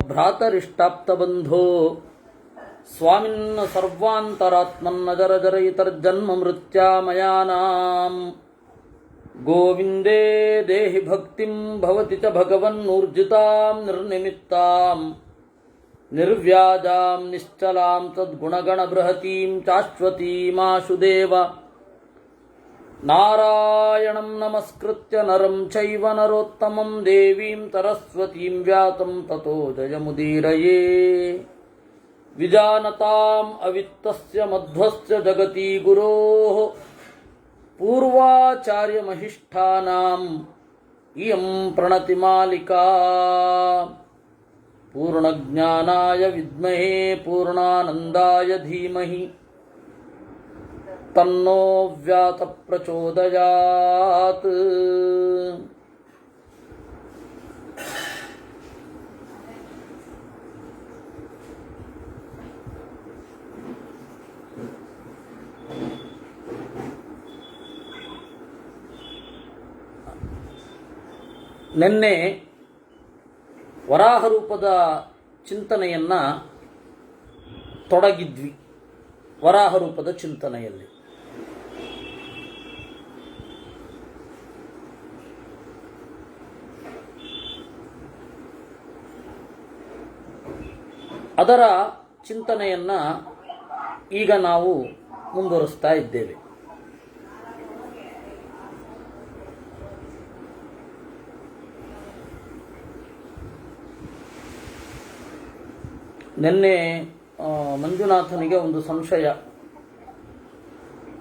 ಭ್ರಾತರಿಷ್ಟಾಪ್ತಬಂಧೋ ಸ್ವಾಮಿನ್ನ ಸರ್ವಾಂತರಾತ್ಮನ್ನಜರಜರಯಿತರ್ಜನ್ಮ ಮೃತ್ಯಾಮಯಾನಾಂ ಗೋವಿಂದೇ ದೇಹಿ ಭಕ್ತಿಂ ಭವತಿ ಚ ಭಗವನ್ನೂರ್ಜಿತಾಂ ನಿರ್ನಿಮಿತ್ತಾಂ ನಿರ್ವ್ಯಾಜಾಂ ನಿಶ್ಚಲಾಂ ತದ್ಗುಣಗಣ ಬೃಹತೀಂ ಶಾಶ್ವತೀಮಾಶುದೇವ ನಾರಾಯಣಂ ನಮಸ್ಕೃತ್ಯ ನರಂ ಚೈವ ನರೋತ್ತಮಂ ದೇವೀಂ ಸರಸ್ವತೀಂ ವ್ಯಾತಂ ತತೋ ಜಯಮುದೀರಯೇ ವಿಜಾನತಾಂ ಅವಿತ್ತಸ್ಯ ಮಧ್ವಸ್ಯ ಜಗತಿ ಗುರೋಃ ಪೂರ್ವಾಚಾರ್ಯಮಹಿಷ್ಠಾನಾಂ ಇಯಂ ಪ್ರಣತಿಮಾಲಿಕಾ ಪೂರ್ಣಜ್ಞಾನಾಯ ವಿದ್ಮಹೇ ಪೂರ್ಣಾನಂದಾಯ ಧೀಮಹಿ ತನ್ನೋ ವ್ಯಾಸ ಪ್ರಚೋದಯಾತ್. ನಿನ್ನೆ ವರಾಹ ರೂಪದ ಚಿಂತನೆಯನ್ನು ತೊಡಗಿದ್ವಿ. ವರಾಹ ರೂಪದ ಚಿಂತನೆಯಲ್ಲಿ ಅದರ ಚಿಂತನೆಯನ್ನು ಈಗ ನಾವು ಮುಂದುವರಿಸ್ತಾ ಇದ್ದೇವೆ. ನಿನ್ನೆ ಮಂಜುನಾಥನಿಗೆ ಒಂದು ಸಂಶಯ.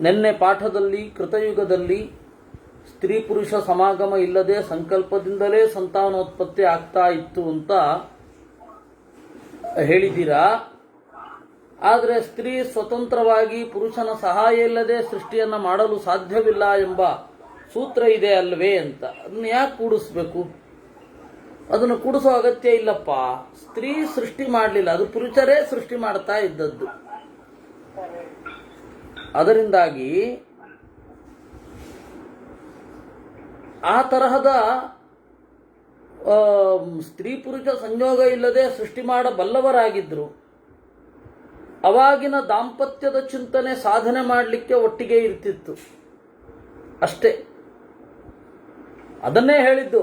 ನಿನ್ನೆ ಪಾಠದಲ್ಲಿ ಕೃತಯುಗದಲ್ಲಿ ಸ್ತ್ರೀ ಪುರುಷ ಸಮಾಗಮ ಇಲ್ಲದೆ ಸಂಕಲ್ಪದಿಂದಲೇ ಸಂತಾನೋತ್ಪತ್ತಿ ಆಗ್ತಾ ಇತ್ತು ಅಂತ ಹೇಳಿದ್ದೀರಾ. ಆದರೆ ಸ್ತ್ರೀ ಸ್ವತಂತ್ರವಾಗಿ ಪುರುಷನ ಸಹಾಯ ಇಲ್ಲದೆ ಸೃಷ್ಟಿಯನ್ನು ಮಾಡಲು ಸಾಧ್ಯವಿಲ್ಲ ಎಂಬ ಸೂತ್ರ ಇದೆ ಅಲ್ವೇ ಅಂತ. ಅದನ್ನು ಯಾಕೆ ಕೂಡಿಸ್ಬೇಕು? ಅದನ್ನು ಕೂಡಿಸೋ ಅಗತ್ಯ ಇಲ್ಲಪ್ಪ. ಸ್ತ್ರೀ ಸೃಷ್ಟಿ ಮಾಡಲಿಲ್ಲ, ಅದು ಪುರುಷರೇ ಸೃಷ್ಟಿ ಮಾಡ್ತಾ ಇದ್ದದ್ದು. ಅದರಿಂದಾಗಿ ಆ ತರಹದ ಸ್ತ್ರೀ ಪುರುಷ ಸಂಯೋಗ ಇಲ್ಲದೆ ಸೃಷ್ಟಿ ಮಾಡಬಲ್ಲವರಾಗಿದ್ದರು. ಅವಾಗಿನ ದಾಂಪತ್ಯದ ಚಿಂತನೆ ಸಾಧನೆ ಮಾಡಲಿಕ್ಕೆ ಒಟ್ಟಿಗೆ ಇರ್ತಿತ್ತು ಅಷ್ಟೇ. ಅದನ್ನೇ ಹೇಳಿದ್ದು.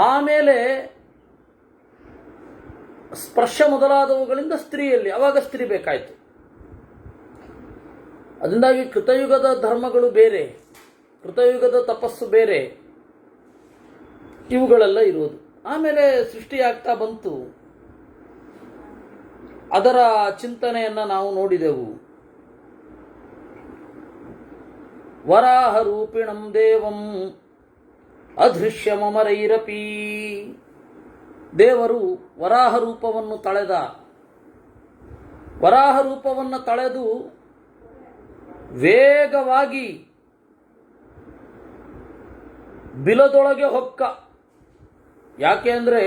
ಆಮೇಲೆ ಸ್ಪರ್ಶ ಮೊದಲಾದವುಗಳಿಂದ ಸ್ತ್ರೀಯಲ್ಲಿ ಅವಾಗ ಸ್ತ್ರೀ ಬೇಕಾಯಿತು. ಅದರಿಂದಾಗಿ ಕೃತಯುಗದ ಧರ್ಮಗಳು ಬೇರೆ, ಕೃತಯುಗದ ತಪಸ್ಸು ಬೇರೆ, ಇವುಗಳೆಲ್ಲ ಇರೋದು. ಆಮೇಲೆ ಸೃಷ್ಟಿಯಾಗ್ತಾ ಬಂತು. ಅದರ ಚಿಂತನೆಯನ್ನು ನಾವು ನೋಡಿದೆವು. ವರಾಹ ರೂಪಿಣಂ ದೇವಂ ಅದೃಶ್ಯಮರೈರಪಿ. ದೇವರು ವರಾಹ ರೂಪವನ್ನು ತಳೆದ. ವರಾಹ ರೂಪವನ್ನು ತಳೆದು ವೇಗವಾಗಿ ಬಿಲದೊಳಗೆ ಹೊಕ್ಕ. ಯಾಕೆ ಅಂದರೆ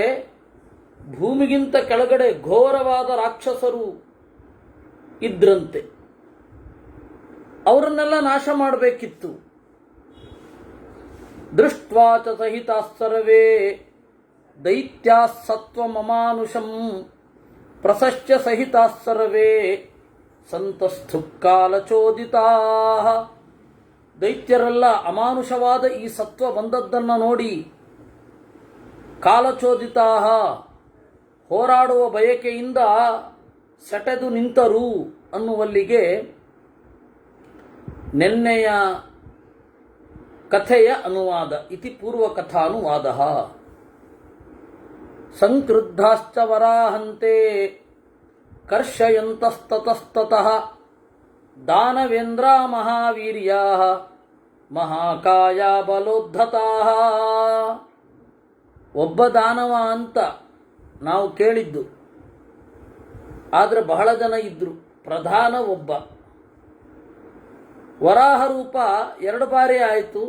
ಭೂಮಿಗಿಂತ ಕೆಳಗಡೆ ಘೋರವಾದ ರಾಕ್ಷಸರು ಇದ್ರಂತೆ. ಅವರನ್ನೆಲ್ಲ ನಾಶ ಮಾಡಬೇಕಿತ್ತು. ದೃಷ್ಟ್ವಾ ಚ ಸಹಿತಾಃ ಸರ್ವೇ ದೈತ್ಯಾಃ ಸತ್ವಮಮಾನುಷಂ ಪ್ರಸಶ್ಯ ಸಹಿತಾಃ ಸರ್ವೇ ಸಂತಸ್ಥುಃ ಕಾಲಚೋದಿತಾಃ. ದೈತ್ಯರೆಲ್ಲ ಅಮಾನುಷವಾದ ಈ ಸತ್ವ ಬಂದದ್ದನ್ನು ನೋಡಿ ಕಾಲಚೋದಿತಾಃ ಹೋರಾಡುವ ಬಯಕೆಯಿಂದ ಸೆಟೆದು ನಿಂತರು ಅನ್ನುವಲ್ಲಿಗೆ ನಿನ್ನೆಯ ಕಥೆಯ ಅನುವಾದ. ಇತಿ ಪೂರ್ವ ಕಥಾನುವಾದ. ಸಂಕ್ರುದ್ಧಾಶ್ಚ ವರಾಹಂತೆ ಕರ್ಷಯಂತಸ್ತತಸ್ತತಃ ದಾನವೇಂದ್ರ ಮಹಾವೀರ್ಯಾ ಮಹಾಕಾಯ ಬಲೋದ್ಧತಾಃ. ಒಬ್ಬ ದಾನವ ಅಂತ ನಾವು ಕೇಳಿದ್ದು, ಆದರೆ ಬಹಳ ಜನ ಇದ್ರು. ಪ್ರಧಾನ ಒಬ್ಬ. ವರಾಹ ರೂಪ 2 ಬಾರಿ ಆಯಿತು.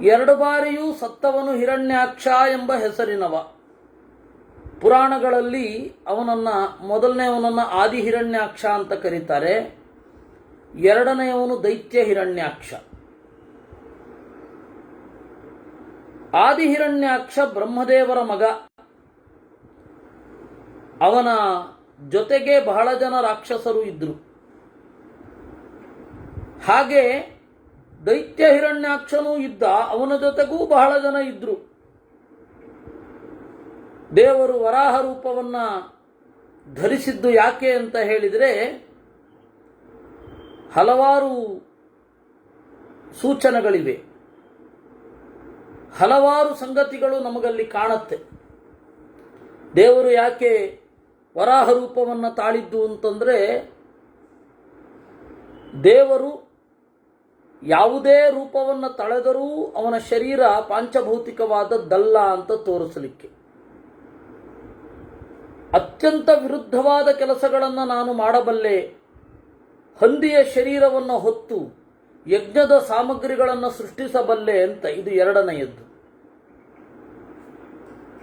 2 ಬಾರಿಯೂ ಸತ್ತವನು ಹಿರಣ್ಯಾಕ್ಷ ಎಂಬ ಹೆಸರಿನವ. ಪುರಾಣಗಳಲ್ಲಿ ಮೊದಲನೆಯವನನ್ನು ಆದಿ ಹಿರಣ್ಯಾಕ್ಷ ಅಂತ ಕರೀತಾರೆ. ಎರಡನೆಯವನು ದೈತ್ಯ ಹಿರಣ್ಯಾಕ್ಷ. ಆದಿ ಹಿರಣ್ಯಾಕ್ಷ ಬ್ರಹ್ಮದೇವರ ಮಗ. ಅವನ ಜೊತೆಗೆ ಬಹಳ ಜನ ರಾಕ್ಷಸರು ಇದ್ದರು. ಹಾಗೆ ದೈತ್ಯ ಹಿರಣ್ಯಾಕ್ಷನೂ ಇದ್ದ, ಅವನ ಜೊತೆಗೂ ಬಹಳ ಜನ ಇದ್ದರು. ದೇವರು ವರಾಹ ರೂಪವನ್ನು ಧರಿಸಿದ್ದು ಯಾಕೆ ಅಂತ ಹೇಳಿದರೆ, ಹಲವಾರು ಸೂಚನೆಗಳಿವೆ, ಹಲವಾರು ಸಂಗತಿಗಳು ನಮಗಲ್ಲಿ ಕಾಣುತ್ತೆ. ದೇವರು ಯಾಕೆ ವರಾಹ ರೂಪವನ್ನು ತಾಳಿದ್ದು ಅಂತಂದರೆ, ದೇವರು ಯಾವುದೇ ರೂಪವನ್ನು ತಳೆದರೂ ಅವನ ಶರೀರ ಪಾಂಚಭೌತಿಕವಾದದ್ದಲ್ಲ ಅಂತ ತೋರಿಸಲಿಕ್ಕೆ. ಅತ್ಯಂತ ವಿರುದ್ಧವಾದ ಕೆಲಸಗಳನ್ನು ನಾನು ಮಾಡಬಲ್ಲೆ, ಹಂದಿಯ ಶರೀರವನ್ನು ಹೊತ್ತು ಯಜ್ಞದ ಸಾಮಗ್ರಿಗಳನ್ನು ಸೃಷ್ಟಿಸಬಲ್ಲೆ ಅಂತ. ಇದು ಎರಡನೆಯದ್ದು.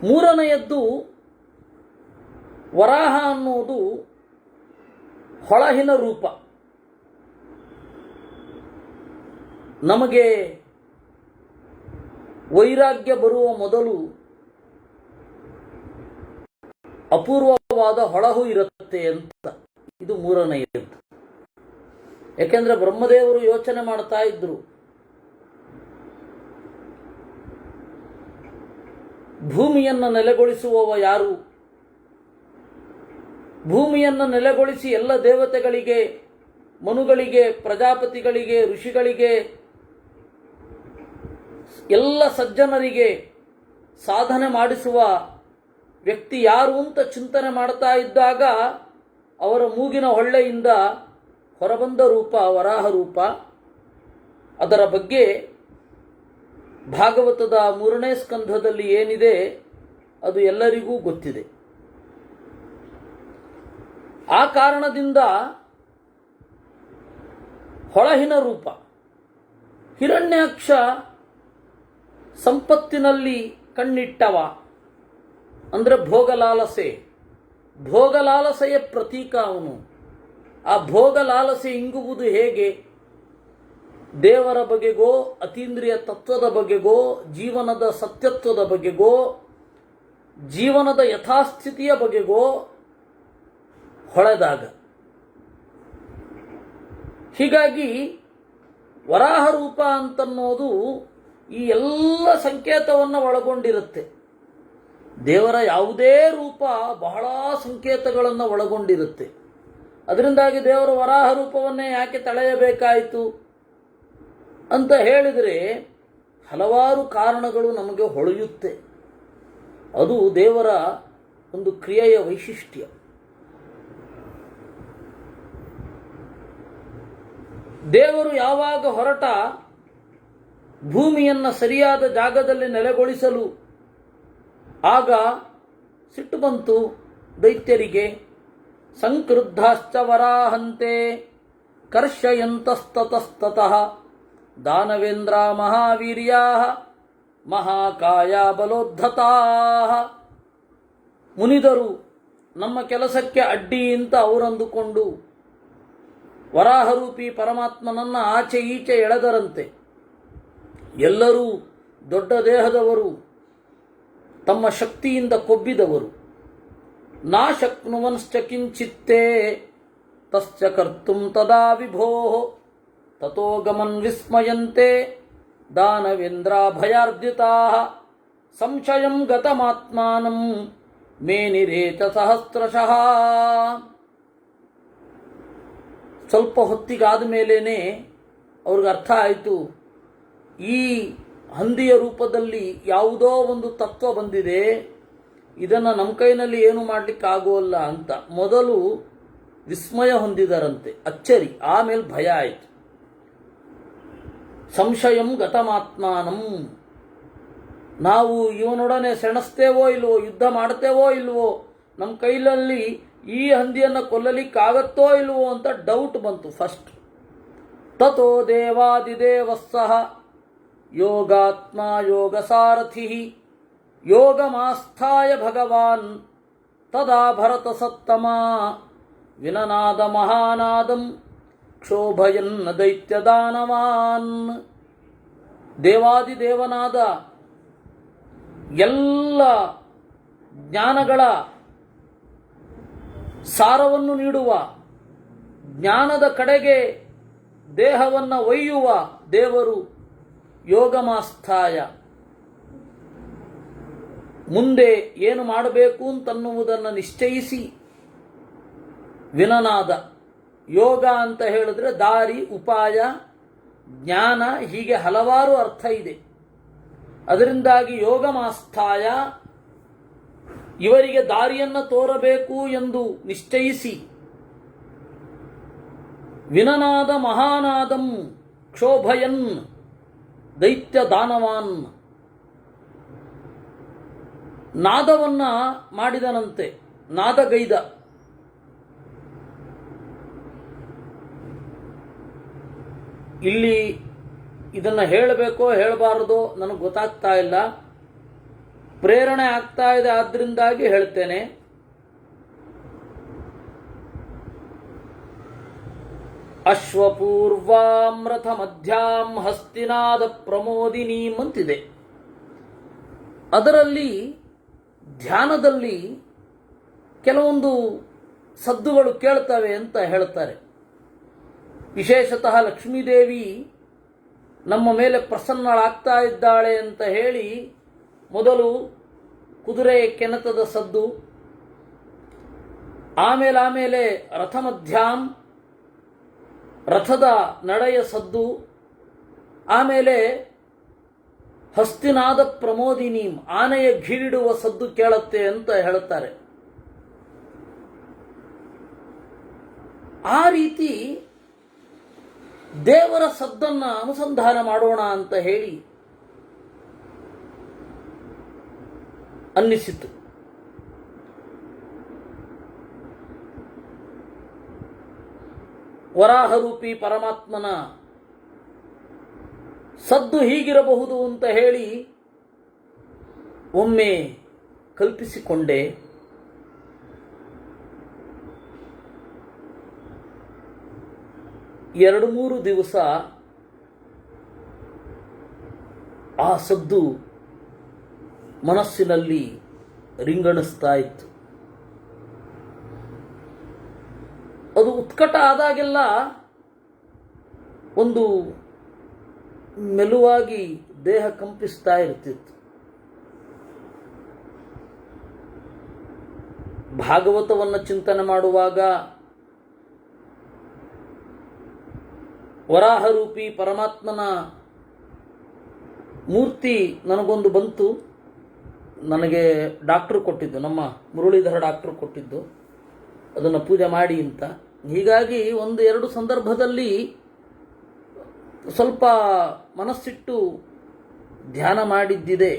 ಮೂರನೆಯದ್ದು, ವರಾಹ ಅನ್ನುವುದು ಹೊಳಹಿನ ರೂಪ. ನಮಗೆ ವೈರಾಗ್ಯ ಬರುವ ಮೊದಲು ಅಪೂರ್ವವಾದ ಹೊಳಹು ಇರುತ್ತೆ ಅಂತ. ಇದು ಮೂರನೆಯದ್ದು. ಯಾಕೆಂದ್ರೆ ಬ್ರಹ್ಮದೇವರು ಯೋಚನೆ ಮಾಡ್ತಾ ಇದ್ರು, ಭೂಮಿಯನ್ನು ನೆಲೆಗೊಳಿಸುವವ ಯಾರು? ಭೂಮಿಯನ್ನು ನೆಲೆಗೊಳಿಸಿ ಎಲ್ಲ ದೇವತೆಗಳಿಗೆ, ಮನುಗಳಿಗೆ, ಪ್ರಜಾಪತಿಗಳಿಗೆ, ಋಷಿಗಳಿಗೆ, ಎಲ್ಲ ಸಜ್ಜನರಿಗೆ ಸಾಧನೆ ಮಾಡಿಸುವ ವ್ಯಕ್ತಿ ಯಾರು ಅಂತ ಚಿಂತನೆ ಮಾಡ್ತಾ ಇದ್ದಾಗ ಅವರ ಮೂಗಿನ ಹೊಳ್ಳೆಯಿಂದ ಹೊರಬಂದ ರೂಪ ವರಾಹ ರೂಪ. ಅದರ ಬಗ್ಗೆ ಭಾಗವತದ 3ನೇ ಸ್ಕಂಧದಲ್ಲಿ ಏನಿದೆ ಅದು ಎಲ್ಲರಿಗೂ ಗೊತ್ತಿದೆ. ಆ ಕಾರಣದಿಂದ ಹೊಳಹಿನ ರೂಪ. ಹಿರಣ್ಯಾಕ್ಷ ಸಂಪತ್ತಿನಲ್ಲಿ ಕಣ್ಣಿಟ್ಟವ ಅಂದರೆ ಭೋಗಲಾಲಸೆ, ಭೋಗಲಾಲಸೆಯ ಪ್ರತೀಕ ಅವನು. ಆ ಭೋಗಲಾಲಸೆ ಇಂಗುವುದು ಹೇಗೆ? ದೇವರ ಬಗೆಗೋ, ಅತೀಂದ್ರಿಯ ತತ್ವದ ಬಗೆಗೋ, ಜೀವನದ ಸತ್ಯತ್ವದ ಬಗೆಗೋ, ಜೀವನದ ಯಥಾಸ್ಥಿತಿಯ ಬಗೆಗೋ ಹೊಳೆದಾಗ. ಹೀಗಾಗಿ ವರಾಹ ರೂಪ ಅಂತನ್ನೋದು ಈ ಎಲ್ಲ ಸಂಕೇತವನ್ನು ಒಳಗೊಂಡಿರುತ್ತೆ. ದೇವರ ಯಾವುದೇ ರೂಪ ಬಹಳ ಸಂಕೇತಗಳನ್ನು ಒಳಗೊಂಡಿರುತ್ತೆ. ಅದರಿಂದಾಗಿ ದೇವರ ವರಾಹ ರೂಪವನ್ನೇ ಯಾಕೆ ತಳೆಯಬೇಕಾಯಿತು ಅಂತ ಹೇಳಿದರೆ ಹಲವಾರು ಕಾರಣಗಳು ನಮಗೆ ಹೊಳೆಯುತ್ತೆ. ಅದು ದೇವರ ಒಂದು ಕ್ರಿಯೆಯ ವೈಶಿಷ್ಟ್ಯ. ದೇವರು ಯಾವಾಗ ಹೊರಟ ಭೂಮಿಯನ್ನು ಸರಿಯಾದ ಜಾಗದಲ್ಲಿ ನೆಲೆಗೊಳಿಸಲು ಆಗ ಸಿಟ್ಟು ಬಂತು ದೈತ್ಯರಿಗೆ. ಸಂಕ್ರುದ್ಧಾಶ್ಚ ವರಾಹಂತೆ ಕರ್ಷಯಂತಸ್ತತಸ್ತತಃ ದಾನವೇಂದ್ರ ಮಹಾವೀರ್ಯಾ ಮಹಾಕಾಯ ಬಲೋದ್ಧತಾ. ಮುನಿದರು ನಮ್ಮ ಕೆಲಸಕ್ಕೆ ಅಡ್ಡಿ ಅಂತ ಅವರಂದುಕೊಂಡು ವರಾಹರೂಪಿ ಪರಮಾತ್ಮನನ್ನು ಆಚೆ ಈಚೆ ಎಳೆದರಂತೆ. ಎಲ್ಲರೂ ದೊಡ್ಡ ದೇಹದವರು, ತಮ್ಮ ಶಕ್ತಿಯಿಂದ ಕೊಬ್ಬಿದವರು. ನಾ ಶಕ್ನುವನ್ಶ್ಚ ಕಿಂಚಿತ್ತೇ ತಸ್ಯ ಕರ್ತುಂ ತದಾ ವಿಭೋ ತತೋ ಗಮನ್ ವಿಸ್ಮಯಂತೆ ದಾನವೇಂದ್ರ ಭಯಾರ್ಜಿತಾ ಸಂಶಯಂ ಗತಮಾತ್ಮಾನಂ ಮೇನಿರೇಚ ಸಹಸ್ರಶಃ. ಸ್ವಲ್ಪ ಹೊತ್ತಿಗಾದ ಮೇಲೇನೆ ಅವ್ರಿಗೆ ಅರ್ಥ ಆಯಿತು, ಈ ಹಂದಿಯ ರೂಪದಲ್ಲಿ ಯಾವುದೋ ಒಂದು ತತ್ವ ಬಂದಿದೆ, ಇದನ್ನು ನಮ್ಮ ಕೈನಲ್ಲಿ ಏನು ಮಾಡಲಿಕ್ಕಾಗೋಲ್ಲ ಅಂತ. ಮೊದಲು ವಿಸ್ಮಯ ಹೊಂದಿದರಂತೆ, ಅಚ್ಚರಿ, ಆಮೇಲೆ ಭಯ ಆಯಿತು. ಸಂಶಯಂ ಗತಮಾತ್ಮಾನಂ, ನಾವು ಇವನೊಡನೆ ಸೆಣಸ್ತೇವೋ ಇಲ್ವೋ, ಯುದ್ಧ ಮಾಡ್ತೇವೋ ಇಲ್ವೋ, ನಮ್ಮ ಕೈಯಲ್ಲಿ ಈ ಹಂದಿಯನ್ನು ಕೊಲ್ಲಲಿಕ್ಕಾಗತ್ತೋ ಇಲ್ವೋ ಅಂತ ಡೌಟ್ ಬಂತು ಫಸ್ಟ್. ತಥೋ ದೇವಾದಿದೇವಸ್ಸಹ ಯೋಗಾತ್ಮ ಯೋಗಸಾರಥಿ ಯೋಗಮಾಸ್ಥಾಯ ಭಗವಾನ್ ತದಾ ಭರತ ಸತ್ತಮ ವಿನನಾದ ಮಹಾನಾದಂ ಕ್ಷೋಭಯನ್ನ ದೈತ್ಯದಾನವಾನ್. ದೇವಾದಿದೇವನಾದ ಎಲ್ಲ ಜ್ಞಾನಗಳ ಸಾರವನ್ನು ನೀಡುವ, ಜ್ಞಾನದ ಕಡೆಗೆ ದೇಹವನ್ನು ಒಯ್ಯುವ ದೇವರು ಯೋಗಮಾಸ್ಥಾಯ. ಮುಂದೆ ಏನು ಮಾಡಬೇಕು ಅಂತನ್ನುವುದನ್ನು ನಿಶ್ಚಯಿಸಿ ವಿನನಾದ. ಯೋಗ ಅಂತ ಹೇಳಿದ್ರೆ ದಾರಿ, ಉಪಾಯ, ಜ್ಞಾನ, ಹೀಗೆ ಹಲವಾರು ಅರ್ಥ ಇದೆ. ಅದರಿಂದಾಗಿ ಯೋಗಮಾಸ್ಥಾಯ ಇವರಿಗೆ ದಾರಿಯನ್ನು ತೋರಬೇಕು ಎಂದು ನಿಶ್ಚಯಿಸಿ ವಿನನಾದ ಮಹಾನಾದಂ ಕ್ಷೋಭಯನ್ ದೈತ್ಯ ದಾನವಾನ್, ನಾದವನ್ನ ಮಾಡಿದನಂತೆ, ನಾದಗೈದ. ಇಲ್ಲಿ ಇದನ್ನು ಹೇಳಬೇಕೋ ಹೇಳಬಾರದೋ ನನಗೆ ಗೊತ್ತಾಗ್ತಾ ಇಲ್ಲ, ಪ್ರೇರಣೆ ಆಗ್ತಾ ಇದೆ, ಆದ್ರಿಂದಾಗಿ ಹೇಳ್ತೇನೆ. ಅಶ್ವಪೂರ್ವಾಂ ರಥ ಮಧ್ಯಾಂ ಹಸ್ತಿನಾದ ಪ್ರಮೋದಿನೀಂ ಅಂತಿದೆ. ಅದರಲ್ಲಿ ಧ್ಯಾನದಲ್ಲಿ ಕೆಲವೊಂದು ಸದ್ದುಗಳು ಕೇಳ್ತವೆ ಅಂತ ಹೇಳ್ತಾರೆ. ವಿಶೇಷತಃ ಲಕ್ಷ್ಮೀದೇವಿ ನಮ್ಮ ಮೇಲೆ ಪ್ರಸನ್ನಳಾಗ್ತಾ ಇದ್ದಾಳೆ ಅಂತ ಹೇಳಿ ಮೊದಲು ಕುದುರೆ ಕೆನೆತದ ಸದ್ದು, ಆಮೇಲೆ ರಥ ಮಧ್ಯಾಂ ರಥದ ನಡೆಯ ಸದ್ದು, ಆಮೇಲೆ ಹಸ್ತಿನಾದ ಪ್ರಮೋದಿನೀಂ ಆನೆಯ ಘೀರಿಡುವ ಸದ್ದು ಕೇಳುತ್ತೆ ಅಂತ ಹೇಳುತ್ತಾರೆ. ಆ ರೀತಿ ದೇವರ ಸದ್ದನ್ನ ಅನುಸಂಧಾನ ಮಾಡೋಣ ಅಂತ ಹೇಳಿ ಅನ್ನಿಸಿತು. ವರಾಹರೂಪಿ ಪರಮಾತ್ಮನ ಸದ್ದು ಹೀಗಿರಬಹುದು ಅಂತ ಹೇಳಿ ಒಮ್ಮೆ ಕಲ್ಪಿಸಿಕೊಂಡೆ. ಎರಡು ಮೂರು ದಿವಸ ಆ ಸದ್ದು ಮನಸ್ಸಿನಲ್ಲಿ ರಿಂಗಣಿಸ್ತಾ ಇತ್ತು. ಅದು ಉತ್ಕಟ ಆದಾಗೆಲ್ಲ ಒಂದು ಮೆಲುವಾಗಿ ದೇಹ ಕಂಪಿಸ್ತಾ ಇರ್ತಿತ್ತು. ಭಾಗವತವನ್ನು ಚಿಂತನೆ ಮಾಡುವಾಗ ವರಾಹರೂಪಿ ಪರಮಾತ್ಮನ ಮೂರ್ತಿ ನನಗೊಂದು ಬಂತು. ನನಗೆ ಡಾಕ್ಟ್ರು ಕೊಟ್ಟಿದ್ದು, ನಮ್ಮ ಮುರಳೀಧರ ಡಾಕ್ಟ್ರು ಕೊಟ್ಟಿದ್ದು, ಅದನ್ನು ಪೂಜೆ ಮಾಡಿ ಅಂತ. ಹೀಗಾಗಿ ಒಂದು ಎರಡು ಸಂದರ್ಭದಲ್ಲಿ ಸ್ವಲ್ಪ ಮನಸ್ಸಿಟ್ಟು ಧ್ಯಾನ ಮಾಡಿದ್ದಿದೆ.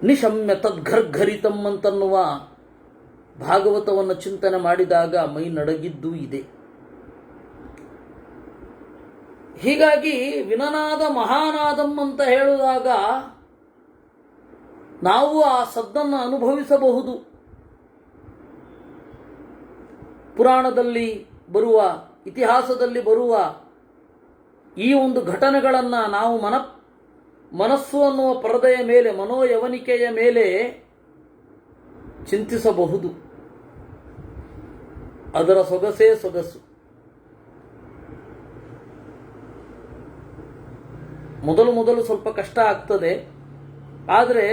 ನಿಶಮ್ಯ ತದ್ಘರ್ಘರಿತಂ ಅಂತನ್ನುವ ಭಾಗವತವನ್ನು ಚಿಂತನೆ ಮಾಡಿದಾಗ ಮೈ ನಡಗಿದ್ದೂ ಇದೆ. ಹೀಗಾಗಿ ವಿನನಾದ ಮಹಾನಾದಂ ಅಂತ ಹೇಳುವಾಗ ನಾವು ಆ ಸದ್ದನ್ನು ಅನುಭವಿಸಬಹುದು. ಪುರಾಣದಲ್ಲಿ ಬರುವ, ಇತಿಹಾಸದಲ್ಲಿ ಬರುವ ಈ ಒಂದು ಘಟನೆಗಳನ್ನು ನಾವು ಮನಸ್ಸು ಅನ್ನುವ ಪರದೆಯ ಮೇಲೆ, ಮನೋಯವನಿಕೆಯ ಮೇಲೆ ಚಿಂತಿಸಬಹುದು. ಅದರ ಸೊಗಸೇ ಸೊಗಸು. ಮೊದಲು ಸ್ವಲ್ಪ ಕಷ್ಟ ಆಗ್ತದೆ, ಆದರೆ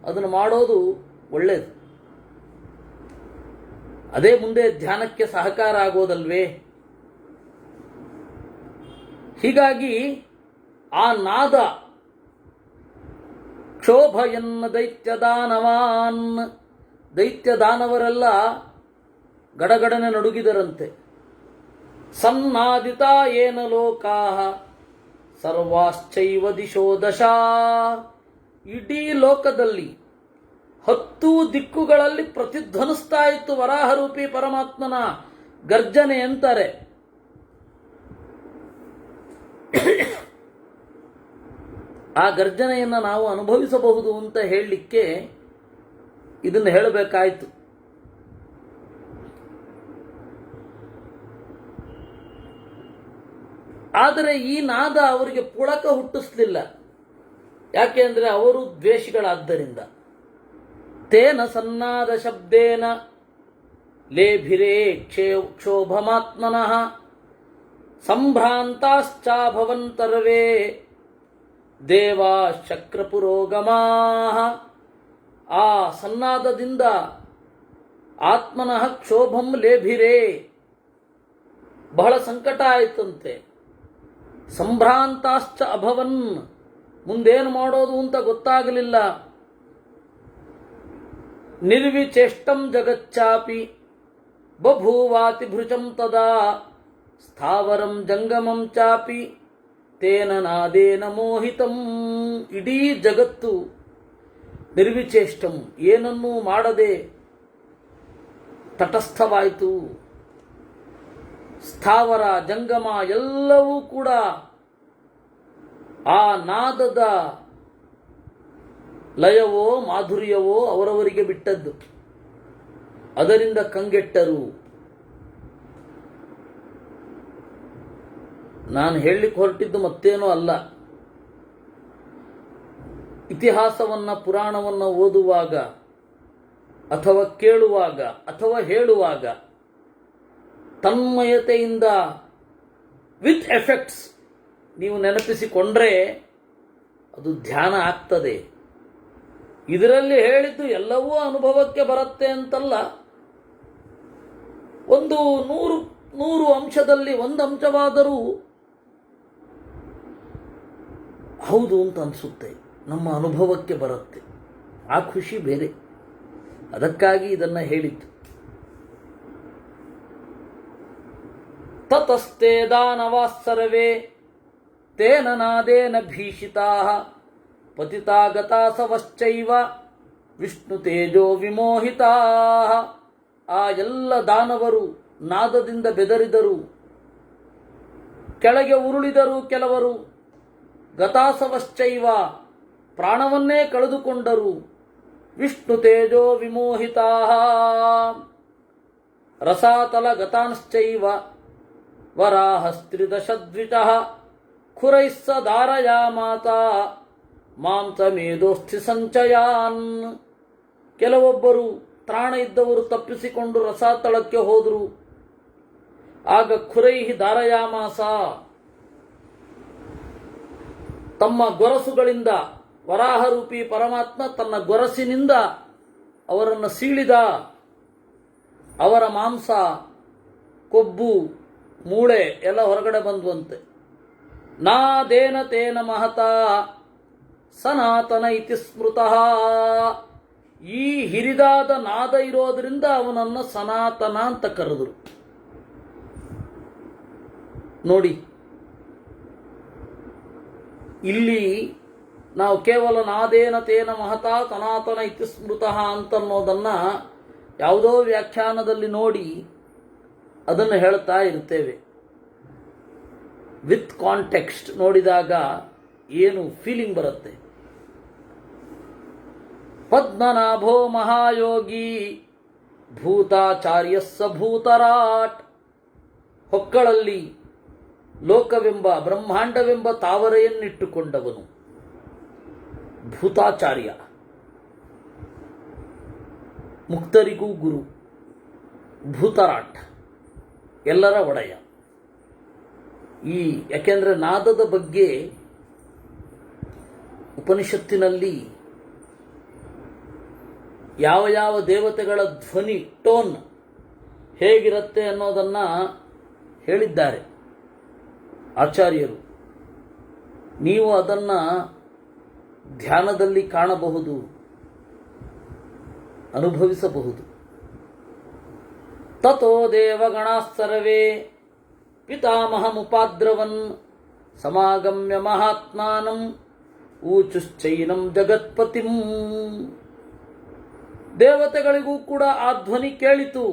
ಅದನ್ನು ಮಾಡೋದು ಒಳ್ಳೆಯದು. ಅದೇ ಮುಂದೆ ಧ್ಯಾನಕ್ಕೆ ಸಹಕಾರ ಆಗೋದಲ್ವೇ. ಹೀಗಾಗಿ ಆ ನಾದ ಕ್ಷೋಭಯನ್ನ ದೈತ್ಯದಾನವಾನ್, ದೈತ್ಯದಾನವರೆಲ್ಲ ಗಡಗಡನೆ ನಡುಗಿದರಂತೆ. ಸನ್ನಾದಿತ ಏನ ಲೋಕಾಹ ಸರ್ವಾಶ್ಚೈವ ದಿಶೋ ದಶಾ, ಇಡೀ ಲೋಕದಲ್ಲಿ 10 ದಿಕ್ಕುಗಳಲ್ಲಿ ಪ್ರತಿಧ್ವನಿಸ್ತಾ ಇತ್ತು ವರಾಹರೂಪಿ ಪರಮಾತ್ಮನ ಗರ್ಜನೆ ಅಂತಾರೆ. ಆ ಗರ್ಜನೆಯನ್ನು ನಾವು ಅನುಭವಿಸಬಹುದು ಅಂತ ಹೇಳಲಿಕ್ಕೆ ಇದನ್ನು ಹೇಳಬೇಕಾಯಿತು. ಆದರೆ ಈ ನಾದ ಅವರಿಗೆ ಪುಳಕ ಹುಟ್ಟಿಸ್ಲಿಲ್ಲ. ಯಾಕೆ ಅಂದರೆ ಅವರು ದ್ವೇಷಿಗಳಾದ್ದರಿಂದ. ತೇನ ಸನ್ನಾದ ಶಬ್ದೇನ ಲೇಭಿರೇ ಕ್ಷೋಭಮಾತ್ಮನಃ ಸಂಭ್ರಾಂತಾಶ್ಚಾಭವಂತರ್ವೇ ದೇವಾ ಶಕ್ರಪುರೋಗಮಾಃ. ಆ ಸನ್ನಾದದಿಂದ ಆತ್ಮನಃ ಕ್ಷೋಭಂ ಲೇಭಿರೇ, ಬಹಳ ಸಂಕಟ ಆಯಿತಂತೆ. ಸಂಭ್ರಾಂತಾಶ್ಚ ಅಭವನ್, ಮುಂದೇನು ಮಾಡೋದು ಅಂತ ಗೊತ್ತಾಗಲಿಲ್ಲ. ನಿರ್ವಿಚೇಷ್ಟಂ ಜಗಚ್ಚಾಪಿ ಬಭೂವಾತಿ ಭೃಚಂ ತದಾ ಸ್ಥಾವರಂ ಜಂಗಮಂ ಚಾಪಿ ತೇನ ನಾದೇನ ಮೋಹಿತಂ. ಇಡೀ ಜಗತ್ತು ನಿರ್ವಿಚೇಷ್ಟಂ, ಏನನ್ನೂ ಮಾಡದೆ ತಟಸ್ಥವಾಯಿತು. ಸ್ಥಾವರ ಜಂಗಮ ಎಲ್ಲವೂ ಕೂಡ ಆ ನಾದದ ಲಯವೋ ಮಾಧುರ್ಯವೋ ಅವರವರಿಗೆ ಬಿಟ್ಟದ್ದು. ಅದರಿಂದ ಕಂಗೆಟ್ಟರು. ನಾನು ಹೇಳಲಿಕ್ಕೆ ಹೊರಟಿದ್ದು ಮತ್ತೇನೂ ಅಲ್ಲ. ಇತಿಹಾಸವನ್ನ ಪುರಾಣವನ್ನ ಓದುವಾಗ ಅಥವಾ ಕೇಳುವಾಗ ಅಥವಾ ಹೇಳುವಾಗ ತನ್ಮಯತೆಯಿಂದ ವಿತ್ ಎಫೆಕ್ಟ್ಸ್ ನೀವು ನೆನಪಿಸಿಕೊಂಡ್ರೆ ಅದು ಧ್ಯಾನ ಆಗ್ತದೆ. ಇದರಲ್ಲಿ ಹೇಳಿದ್ದು ಎಲ್ಲವೂ ಅನುಭವಕ್ಕೆ ಬರುತ್ತೆ ಅಂತಲ್ಲ. ಒಂದು 100 ಅಂಶದಲ್ಲಿ ಒಂದು ಅಂಶವಾದರೂ ಹೌದು ಅಂತ ಅನಿಸುತ್ತೆ, ನಮ್ಮ ಅನುಭವಕ್ಕೆ ಬರುತ್ತೆ. ಆ ಖುಷಿ ಬೇರೆ. ಅದಕ್ಕಾಗಿ ಇದನ್ನು ಹೇಳಿದ್ದು. ತತಸ್ತೆ ದಾನವಾಃ ಸರ್ವೇ ತೇನ ನಾದೇನ ಭೀಷಿತಾಃ ಪತಿತಾಗತಾಸವಶ್ಚೈವ ವಿಷ್ಣು ತೇಜೋ ವಿಮೋಹಿತಾಃ. ಆ ಎಲ್ಲ ದಾನವರು ನಾದದಿಂದ ಬೆದರಿದರು, ಕೆಳಗೆ ಉರುಳಿದರು. ಕೆಲವರು ಗತಾಸವಶ್ಚೈವ, ಪ್ರಾಣವನ್ನೇ ಕಳೆದುಕೊಂಡರು. ವಿಷ್ಣು ತೇಜೋ ವಿಮೋಹಿತಾಃ ರಸಾತಲ ಗತಾಂಶ್ಚೈವ ವರಾಹಸ್ತ್ರಿದಶದ್ವಿಷಃ ಖುರೈಸ್ಸ ಧಾರಯಾಮಾತ ಮಾಂಸ ಮೇಧೋಸ್ಥಿ ಸಂಚಯಾನ್. ಕೆಲವೊಬ್ಬರು ತ್ರಾಣ ಇದ್ದವರು ತಪ್ಪಿಸಿಕೊಂಡು ರಸಾತಳಕ್ಕೆ ಹೋದರು. ಆಗ ಖುರೈಹಿ ಧಾರಯಾಮಾಸ, ತಮ್ಮ ಗೊರಸುಗಳಿಂದ ವರಾಹರೂಪಿ ಪರಮಾತ್ಮ ತನ್ನ ಗೊರಸಿನಿಂದ ಅವರನ್ನು ಸೀಳಿದ. ಅವರ ಮಾಂಸ, ಕೊಬ್ಬು, ಮೂಳೆ ಎಲ್ಲ ಹೊರಗಡೆ ಬಂದುವಂತೆ. ನಾದೇನ ತೇನ ಮಹತ ಸನಾತನ ಇತಿ ಸ್ಮೃತಃ. ಈ ಹಿರಿದಾದ ನಾದ ಇರೋದ್ರಿಂದ ಅವನನ್ನು ಸನಾತನ ಅಂತ ಕರೆದರು. ನೋಡಿ, ಇಲ್ಲಿ ನಾವು ಕೇವಲ ನಾದೇನ ತೇನ ಮಹತಾ ಸನಾತನ ಇತಿ ಸ್ಮೃತಃ ಅಂತನ್ನೋದನ್ನು ಯಾವುದೋ ವ್ಯಾಖ್ಯಾನದಲ್ಲಿ ನೋಡಿ ಅದನ್ನು ಹೇಳ್ತಾ ಇರ್ತೇವೆ. ವಿತ್ ಕಾಂಟೆಕ್ಸ್ಟ್ ನೋಡಿದಾಗ ಏನು ಫೀಲಿಂಗ್ ಬರುತ್ತೆ. ಪದ್ಮನಾಭೋ ಮಹಾಯೋಗಿ ಭೂತಾಚಾರ್ಯಸ್ಸ ಭೂತರಾಟ್. ಹೊಕ್ಕಳಲ್ಲಿ ಲೋಕವೆಂಬ ಬ್ರಹ್ಮಾಂಡವೆಂಬ ತಾವರೆಯನ್ನಿಟ್ಟುಕೊಂಡವನು ಭೂತಾಚಾರ್ಯ, ಮುಕ್ತರಿಗೂ ಗುರು. ಭೂತರಾಟ್, ಎಲ್ಲರ ಒಡೆಯ. ಯಾಕೆಂದರೆ ನಾದದ ಬಗ್ಗೆ ಉಪನಿಷತ್ತಿನಲ್ಲಿ ಯಾವ ಯಾವ ದೇವತೆಗಳ ಧ್ವನಿ ಟೋನ್ ಹೇಗಿರುತ್ತೆ ಅನ್ನೋದನ್ನು ಹೇಳಿದ್ದಾರೆ ಆಚಾರ್ಯರು. ನೀವು ಅದನ್ನು ಧ್ಯಾನದಲ್ಲಿ ಕಾಣಬಹುದು, ಅನುಭವಿಸಬಹುದು. ತತೋ ದೇವಗಣಾಃ ಸರ್ವೇ ಪಿತಾಮಹಮುಪಾದ್ರವನ್ ಸಮಾಗಮ್ಯ ಮಹಾತ್ಮಾನಂ ಊಚುಶ್ಚೈನಂ ಜಗತ್ಪತಿಂ. ದೇವತೆಗಳಿಗೂ ಕೂಡ ಆ ಧ್ವನಿ ಕೇಳಿತು,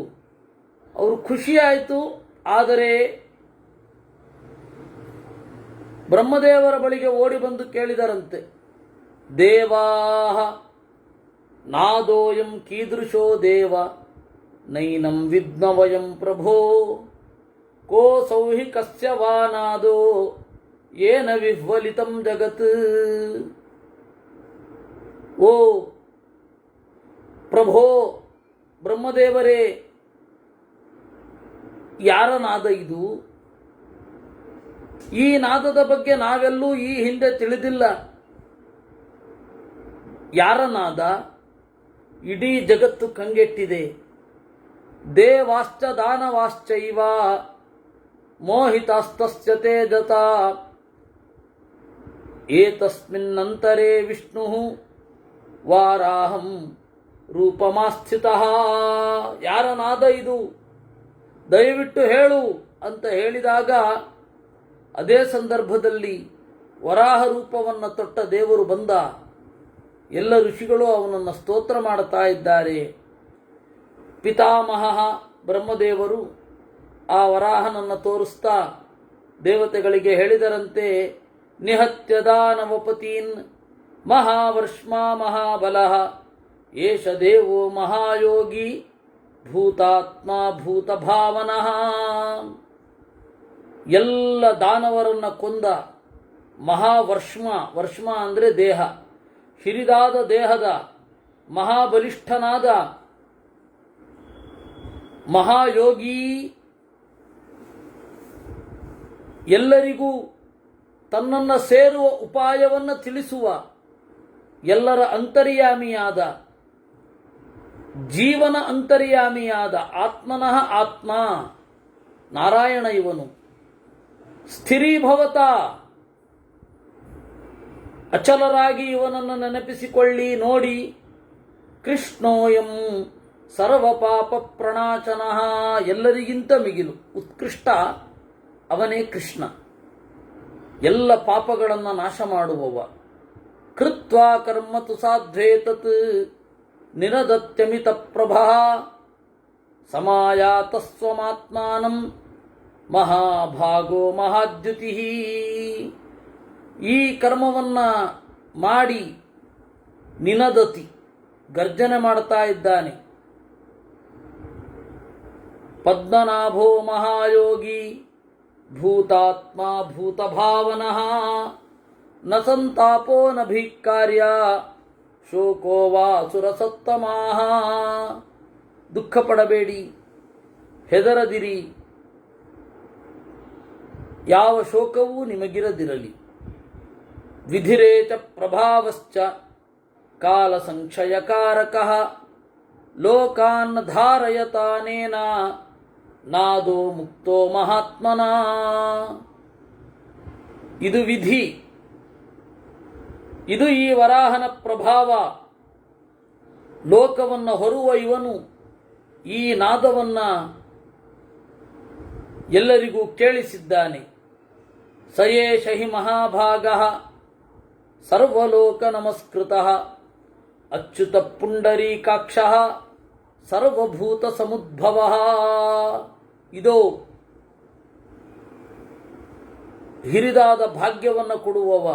ಅವರು ಖುಷಿಯಾಯಿತು. ಆದರೆ ಬ್ರಹ್ಮದೇವರ ಬಳಿಗೆ ಓಡಿ ಬಂದು ಕೇಳಿದರಂತೆ, ದೇವಾಃ ನಾದೋಯಂ ಕೀದೃಶೋ ದೇವ ನೈನಂ ವಿದ್ಮವಯಂ ಪ್ರಭೋ ಕೋಸೌ ಹಿ ಕಸ್ಯ ವಾ ನಾದೋ ಏನ ವಿಹ್ವಲಿತಂ ಜಗತ್. ಓ ಪ್ರಭೋ ಬ್ರಹ್ಮದೇವರೇ, ಯಾರ ನಾದ ಇದು? ಈ ನಾದದ ಬಗ್ಗೆ ನಾವೆಲ್ಲೂ ಈ ಹಿಂದೆ ತಿಳಿದಿಲ್ಲ. ಯಾರ ನಾದ? ಇಡೀ ಜಗತ್ತು ಕಂಗೆಟ್ಟಿದೆ. ದೇವಾಶ್ಚ ದಾನವಾಶ್ಚೈವ ಮೋಹಿತಾಸ್ತಸ್ಯ ತೇಜಸ ಏತಸ್ಮಿನ್ನಂತರೇ ವಿಷ್ಣು ವಾರಾಹಂ ರೂಪಮಾಸ್ಥಿತಃ. ಯಾರ ನಾದ ಇದು? ದಯವಿಟ್ಟು ಹೇಳು ಅಂತ ಹೇಳಿದಾಗ ಅದೇ ಸಂದರ್ಭದಲ್ಲಿ ವರಾಹ ರೂಪವನ್ನು ತೊಟ್ಟ ದೇವರು ಬಂದ. ಎಲ್ಲ ಋಷಿಗಳು ಅವನನ್ನು ಸ್ತೋತ್ರ ಮಾಡುತ್ತಾ ಇದ್ದಾರೆ. ಪಿತಾಮಹ ಬ್ರಹ್ಮದೇವರು ಆ ವರಾಹನನ್ನು ತೋರಿಸ್ತಾ ದೇವತೆಗಳಿಗೆ ಹೇಳಿದರಂತೆ, ನಿಹತ್ಯ ದಾನವಪತೀನ್ ಮಹಾವರ್ಷ್ಮಾ ಮಹಾಬಲಃ ಏಷ ದೇವೋ ಮಹಾಯೋಗಿ ಭೂತಾತ್ಮ ಭೂತಭಾವನಃ. ಎಲ್ಲ ದಾನವರನ್ನ ಕೊಂದ ಮಹಾವರ್ಷ್ಮ, ವರ್ಷ್ಮ ಅಂದರೆ ದೇಹ, ಹಿರಿದಾದ ದೇಹದ ಮಹಾಬಲಿಷ್ಠನಾದ ಮಹಾಯೋಗಿ, ಎಲ್ಲರಿಗೂ ತನ್ನನ್ನು ಸೇರುವ ಉಪಾಯವನ್ನು ತಿಳಿಸುವ, ಎಲ್ಲರ ಅಂತರ್ಯಾಮಿಯಾದ, ಜೀವನ ಅಂತರ್ಯಾಮಿಯಾದ ಆತ್ಮನಃ ಆತ್ಮ ನಾರಾಯಣ ಇವನು. ಸ್ಥಿರೀಭವತ, ಅಚಲರಾಗಿ ಇವನನ್ನು ನೆನಪಿಸಿಕೊಳ್ಳಿ, ನೋಡಿ. ಕೃಷ್ಣೋಯಂ ಸರ್ವ ಪಾಪ ಪ್ರಣಾಚನಃ, ಎಲ್ಲರಿಗಿಂತ ಮಿಗಿಲು ಉತ್ಕೃಷ್ಟ ಅವನೇ ಕೃಷ್ಣ, ಎಲ್ಲ ಪಾಪಗಳನ್ನು ನಾಶ ಮಾಡುವವ. ಕೃತ್ವಾ ಕರ್ಮ ತು ಸಾಧ್ವೇ ತತ್ ನಿರದತ್ಯಮಿತ ಪ್ರಭಾ ಸಮಾಯಾತಸ್ವಮಾತ್ಮಾನಂ ಮಹಾಭಾಗೋ ಮಹಾದ್ಯುತಿ. ಈ ಕರ್ಮವನ್ನು ಮಾಡಿ ನಿನದತಿ ಗರ್ಜನೆ ಮಾಡ್ತಾ ಇದ್ದಾನೆ. ಪದ್ಮನಾಭೋ ಮಹಾಯೋಗಿ ಭೂತಾತ್ಮ ಭೂತಭಾವನಃ ನ ಸಂತಾಪೋ ನ ಭಿಕ್ಕಾರ್ಯ ಶೋಕೋ ವಾ ಸುರಸತ್ತಮಾಹ. ದುಃಖ ಪಡಬೇಡಿ, ಹೆದರದಿರಿ, ಯಾವ ಶೋಕವೂ ನಿಮಗಿರದಿರಲಿ. ವಿಧಿರೇಚ ಪ್ರಭಾವಶ್ಚ ಕಾಲ ಸಂಕ್ಷಯಕಾರಕಃ ಲೋಕಾನ್ ಧಾರಯತಾನೇನ ನಾದೋ ಮುಕ್ತೋ ಮಹಾತ್ಮನ. ಇದು ವಿಧಿ, ಇದು ಈ ವರಾಹನ ಪ್ರಭಾವ. ಲೋಕವನ್ನು ಹೊರುವ ಇವನು ಈ ನಾದವನ್ನು ಎಲ್ಲರಿಗೂ ಕೇಳಿಸಿದ್ದಾನೆ. ಸಯೇಷ ಹಿ ಮಹಾಭಾಗಃ ಸರ್ವಲೋಕ ನಮಸ್ಕೃತಃ ಅಚ್ಯುತ ಪುಂಡರೀಕಾಕ್ಷಃ ಸರ್ವಭೂತ ಸಮುದ್ಭವಃ. ಇದೋ ಹಿರಿದಾದ ಭಾಗ್ಯವನ್ನು ಕೊಡುವವ.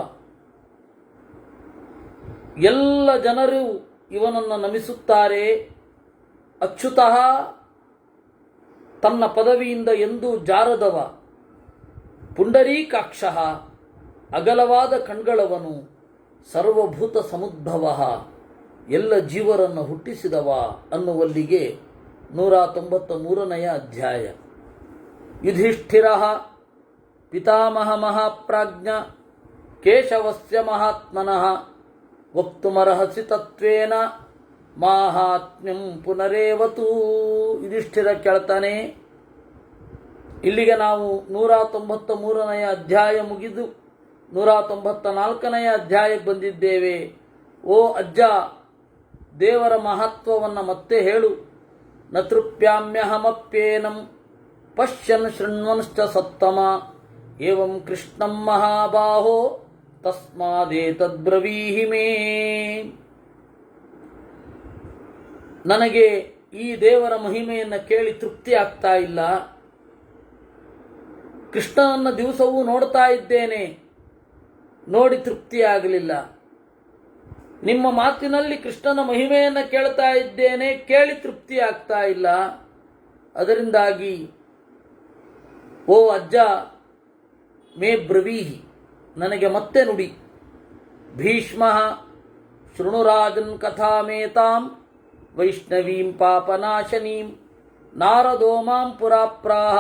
ಎಲ್ಲ ಜನರು ಇವನನ್ನು ನಮಿಸುತ್ತಾರೆ. ಅಚ್ಯುತಃ, ತನ್ನ ಪದವಿಯಿಂದ ಎಂದೂ ಜಾರದವ. ಪುಂಡರೀಕಾಕ್ಷಃ, ಅಗಲವಾದ ಕಣ್ಗಳವನು. ಸರ್ವಭೂತ ಸಮುದ್ಭವ, ಎಲ್ಲ ಜೀವರನ್ನು ಹುಟ್ಟಿಸಿದವ ಅನ್ನುವಲ್ಲಿಗೆ 193ನೇ ಅಧ್ಯಾಯ. ಯುಧಿಷ್ಠಿರ ಪಿತಾಮಹ ಮಹಾಪ್ರಾಜ್ಞ ಕೇಶವಸ್ಯ ಮಹಾತ್ಮನಃ ವಕ್ತುಮರ್ಹಸಿ ತತ್ವೇನ ಮಾಹಾತ್ಮ್ಯಂ ಪುನರೇವತು. ಯುಧಿಷ್ಠಿರ ಕೇಳ್ತಾನೆ. ಇಲ್ಲಿಗೆ ನಾವು 193ನೇ ಅಧ್ಯಾಯ ಮುಗಿದು 194ನೇ ಅಧ್ಯಾಯಕ್ಕೆ ಬಂದಿದ್ದೇವೆ. ಓ ಅಜ್ಜ, ದೇವರ ಮಹತ್ವವನ್ನು ಮತ್ತೆ ಹೇಳು. ನ ತೃಪ್ಯಾಮ್ಯಹಮಪ್ಯೇನಂ ಪಶ್ಯನ್ ಶೃಣ್ವನ್ಶ್ಚ ಸತ್ತಮ ಏವಂ ಕೃಷ್ಣಂ ಮಹಾಬಾಹೋ ತಸ್ಮಾದೇತದ್ಬ್ರವೀಹಿ ಮೇ. ನನಗೆ ಈ ದೇವರ ಮಹಿಮೆಯನ್ನು ಕೇಳಿ ತೃಪ್ತಿ ಆಗ್ತಾ ಇಲ್ಲ. ಕೃಷ್ಣನನ್ನು ದಿವಸವೂ ನೋಡ್ತಾ ಇದ್ದೇನೆ, ನೋಡಿ ತೃಪ್ತಿಯಾಗಲಿಲ್ಲ. ನಿಮ್ಮ ಮಾತಿನಲ್ಲಿ ಕೃಷ್ಣನ ಮಹಿಮೆಯನ್ನು ಕೇಳ್ತಾ ಇದ್ದೇನೆ, ಕೇಳಿ ತೃಪ್ತಿ ಆಗ್ತಾ ಇಲ್ಲ. ಅದರಿಂದಾಗಿ ಓ ಅಜ್ಜ, ಮೇ ಬ್ರವೀಹಿ, ನನಗೆ ಮತ್ತೆ ನುಡಿ. ಭೀಷ್ಮ ಶೃಣುರಾಜನ್ ಕಥಾಮೇತಾಂ ವೈಷ್ಣವೀಂ ಪಾಪನಾಶನೀಂ ನಾರದೋ ಮಾಂ ಪುರಾಪ್ರಾಹ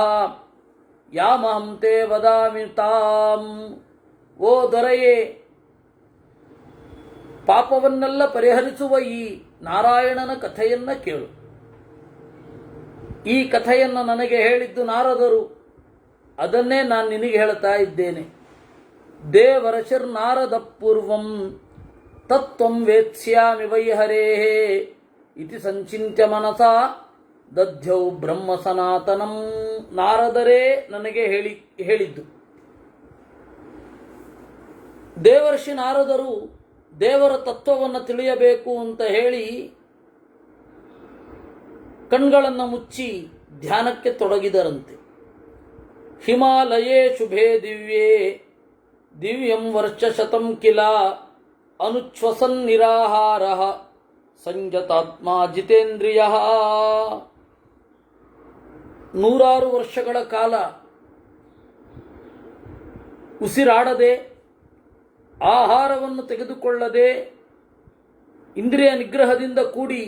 ಯಾಮಹಂ ತೇ ವದಾಮಿ ತಾಂ. ಓ ದೊರೆಯೇ, ಪಾಪವನ್ನೆಲ್ಲ ಪರಿಹರಿಸುವ ಈ ನಾರಾಯಣನ ಕಥೆಯನ್ನ ಕೇಳು. ಈ ಕಥೆಯನ್ನು ನನಗೆ ಹೇಳಿದ್ದು ನಾರದರು, ಅದನ್ನೇ ನಾನು ನಿನಗೆ ಹೇಳ್ತಾ ಇದ್ದೇನೆ. ದೇವರ್ಷಿರ್ನಾರದ ಪೂರ್ವಂ ತತ್ವಂ ವೇತ್ಸ್ಯಾಮಿ ವೈ ಹರೇಃ ಇತಿ ಸಂಚಿತ್ಯ ಮನಸಾ ದಧ್ಯೌ ಬ್ರಹ್ಮ ಸನಾತನಂ. ನಾರದರೇ ನನಗೆ ಹೇಳಿದ್ದು. ದೇವರ್ಷಿ ನಾರದರು ದೇವರ ತತ್ವವನ್ನು ತಿಳಿಯಬೇಕು ಅಂತ ಹೇಳಿ ಕಣ್ಗಳನ್ನು ಮುಚ್ಚಿ ಧ್ಯಾನಕ್ಕೆ ತೊಡಗಿದರಂತೆ. ಹಿಮಾಲಯೇ ಶುಭೇ ದಿವ್ಯೇ ದಿವ್ಯಂ ವರ್ಷಶತಂ ಕಿಲ ಅನುಚ್ಛ್ವಸನ್ ನಿರಾಹಾರ ಸಂಜತಾತ್ಮ ಜಿತೇಂದ್ರಿಯ. 100 ವರ್ಷಗಳ ಕಾಲ ಉಸಿರಾಡದೆ, ಆಹಾರವನ್ನು ತೆಗೆದುಕೊಳ್ಳದೆ, ಇಂದ್ರಿಯ ನಿಗ್ರಹದಿಂದ ಕೂಡಿ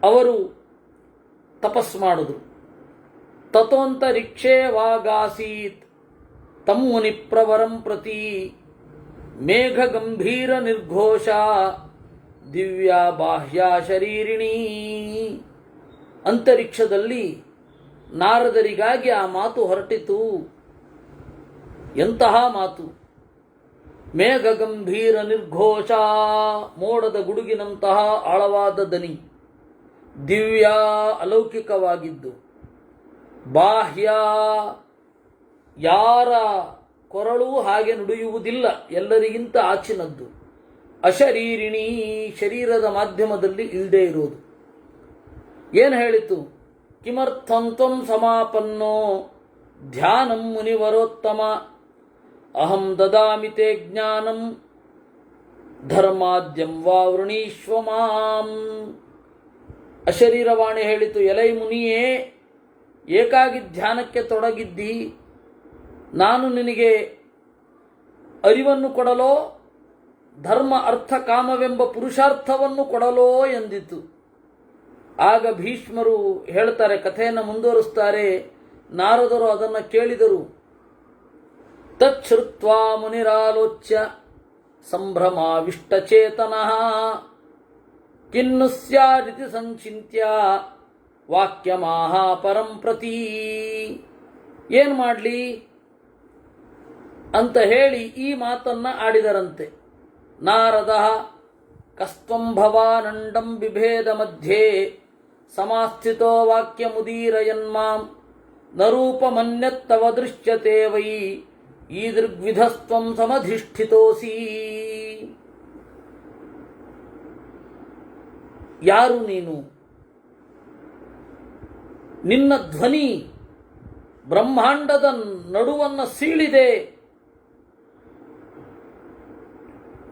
ಅವರು ತಪಸ್ ಮಾಡಿದ್ರು. ತತೋಂತರಿಕ್ಷೇ ವಾಗಾಸೀತ್ ತಂ ಮುನಿಪ್ರವರಂ ಪ್ರತಿ ಮೇಘ ಗಂಭೀರ ನಿರ್ಘೋಷ ದಿವ್ಯ ಬಾಹ್ಯ ಶರೀರಿಣಿ. ಅಂತರಿಕ್ಷದಲ್ಲಿ ನಾರದರಿಗಾಗಿ ಆ ಮಾತು ಹೊರಟಿತು. ಎಂತಹ ಮಾತು! ಮೇಘ ಗಂಭೀರ ನಿರ್ಘೋಷ, ಮೋಡದ ಗುಡುಗಿನಂತಹ ಆಳವಾದ ದನಿ, ದಿವ್ಯ ಅಲೌಕಿಕವಾಗಿದ್ದು, ಬಾಹ್ಯ ಯಾರ ಕೊರಳು ಹಾಗೆ ನುಡಿಯುವುದಿಲ್ಲ, ಎಲ್ಲರಿಗಿಂತ ಆಚಿನದ್ದು, ಅಶರೀರಿಣಿ ಶರೀರದ ಮಾಧ್ಯಮದಲ್ಲಿ ಇಲ್ಲದೆ ಇರೋದು. ಏನು ಹೇಳಿತು? ಕಿಮರ್ಥಂ ತ್ವಂ ಸಮಾಪನ್ನೋ ಧ್ಯಾನಂ ಮುನಿವರೋತ್ತಮ ಅಹಂ ದದಾಮಿ ತೇ ಜ್ಞಾನಂ ಧರ್ಮಾದ್ಯಂ ವಾ ವೃಣೀಶ್ವ ಮಾಂ. ಅಶರೀರವಾಣಿ ಹೇಳಿತು, ಎಲೈ ಮುನಿಯೇ, ಏಕಾಗಿ ಧ್ಯಾನಕ್ಕೆ ತೊಡಗಿದ್ದಿ, ನಾನು ನಿನಗೆ ಅರಿವನ್ನು ಕೊಡಲೋ, ಧರ್ಮ ಅರ್ಥ ಕಾಮವೆಂಬ ಪುರುಷಾರ್ಥವನ್ನು ಕೊಡಲೋ ಎಂದಿತು. ಆಗ ಭೀಷ್ಮರು ಹೇಳ್ತಾರೆ, ಕಥೆಯನ್ನು ಮುಂದುವರಿಸ್ತಾರೆ. ನಾರದರು ಅದನ್ನು ಕೇಳಿದರು. ತಚ್ಛ್ರುತ್ವಾ ಮುನಿರಾಲೋಚ್ಯ ಸಂಭ್ರಮಾವಿಷ್ಟಚೇತನಃ ಕಿನ್ನು ಸ್ಯಾದಿತಿ ಸಂಚಿತ್ಯ ವಾಕ್ಯಮಾಹ ಪರಂ ಪ್ರತಿ. ಏನು ಮಾಡಲಿ ಅಂತ ಹೇಳಿ ಈ ಮಾತನ್ನ ಆಡಿದರಂತೆ. ನಾರದ ಕಸ್ತ್ವಂ ಭವಾನಂಡಂ ಬಿಭೇದ ಮಧ್ಯೆ ಸಮಾಸ್ಥಿತೋ ವಾಕ್ಯಮುದೀರಯನ್ಮಾಂ ನ ರೂಪಮನ್ಯತ್ತವ ದೃಶ್ಯತೆ ವೈ ಈದೃಗ್ವಿಧಸ್ತ್ವಂ ಸಮಧಿಷ್ಠಿತೋಸಿ. ಯಾರು ನೀನು? ನಿನ್ನ ಧ್ವನಿ ಬ್ರಹ್ಮಾಂಡದ ನಡುವನ್ನು ಸೀಳಿದೆ.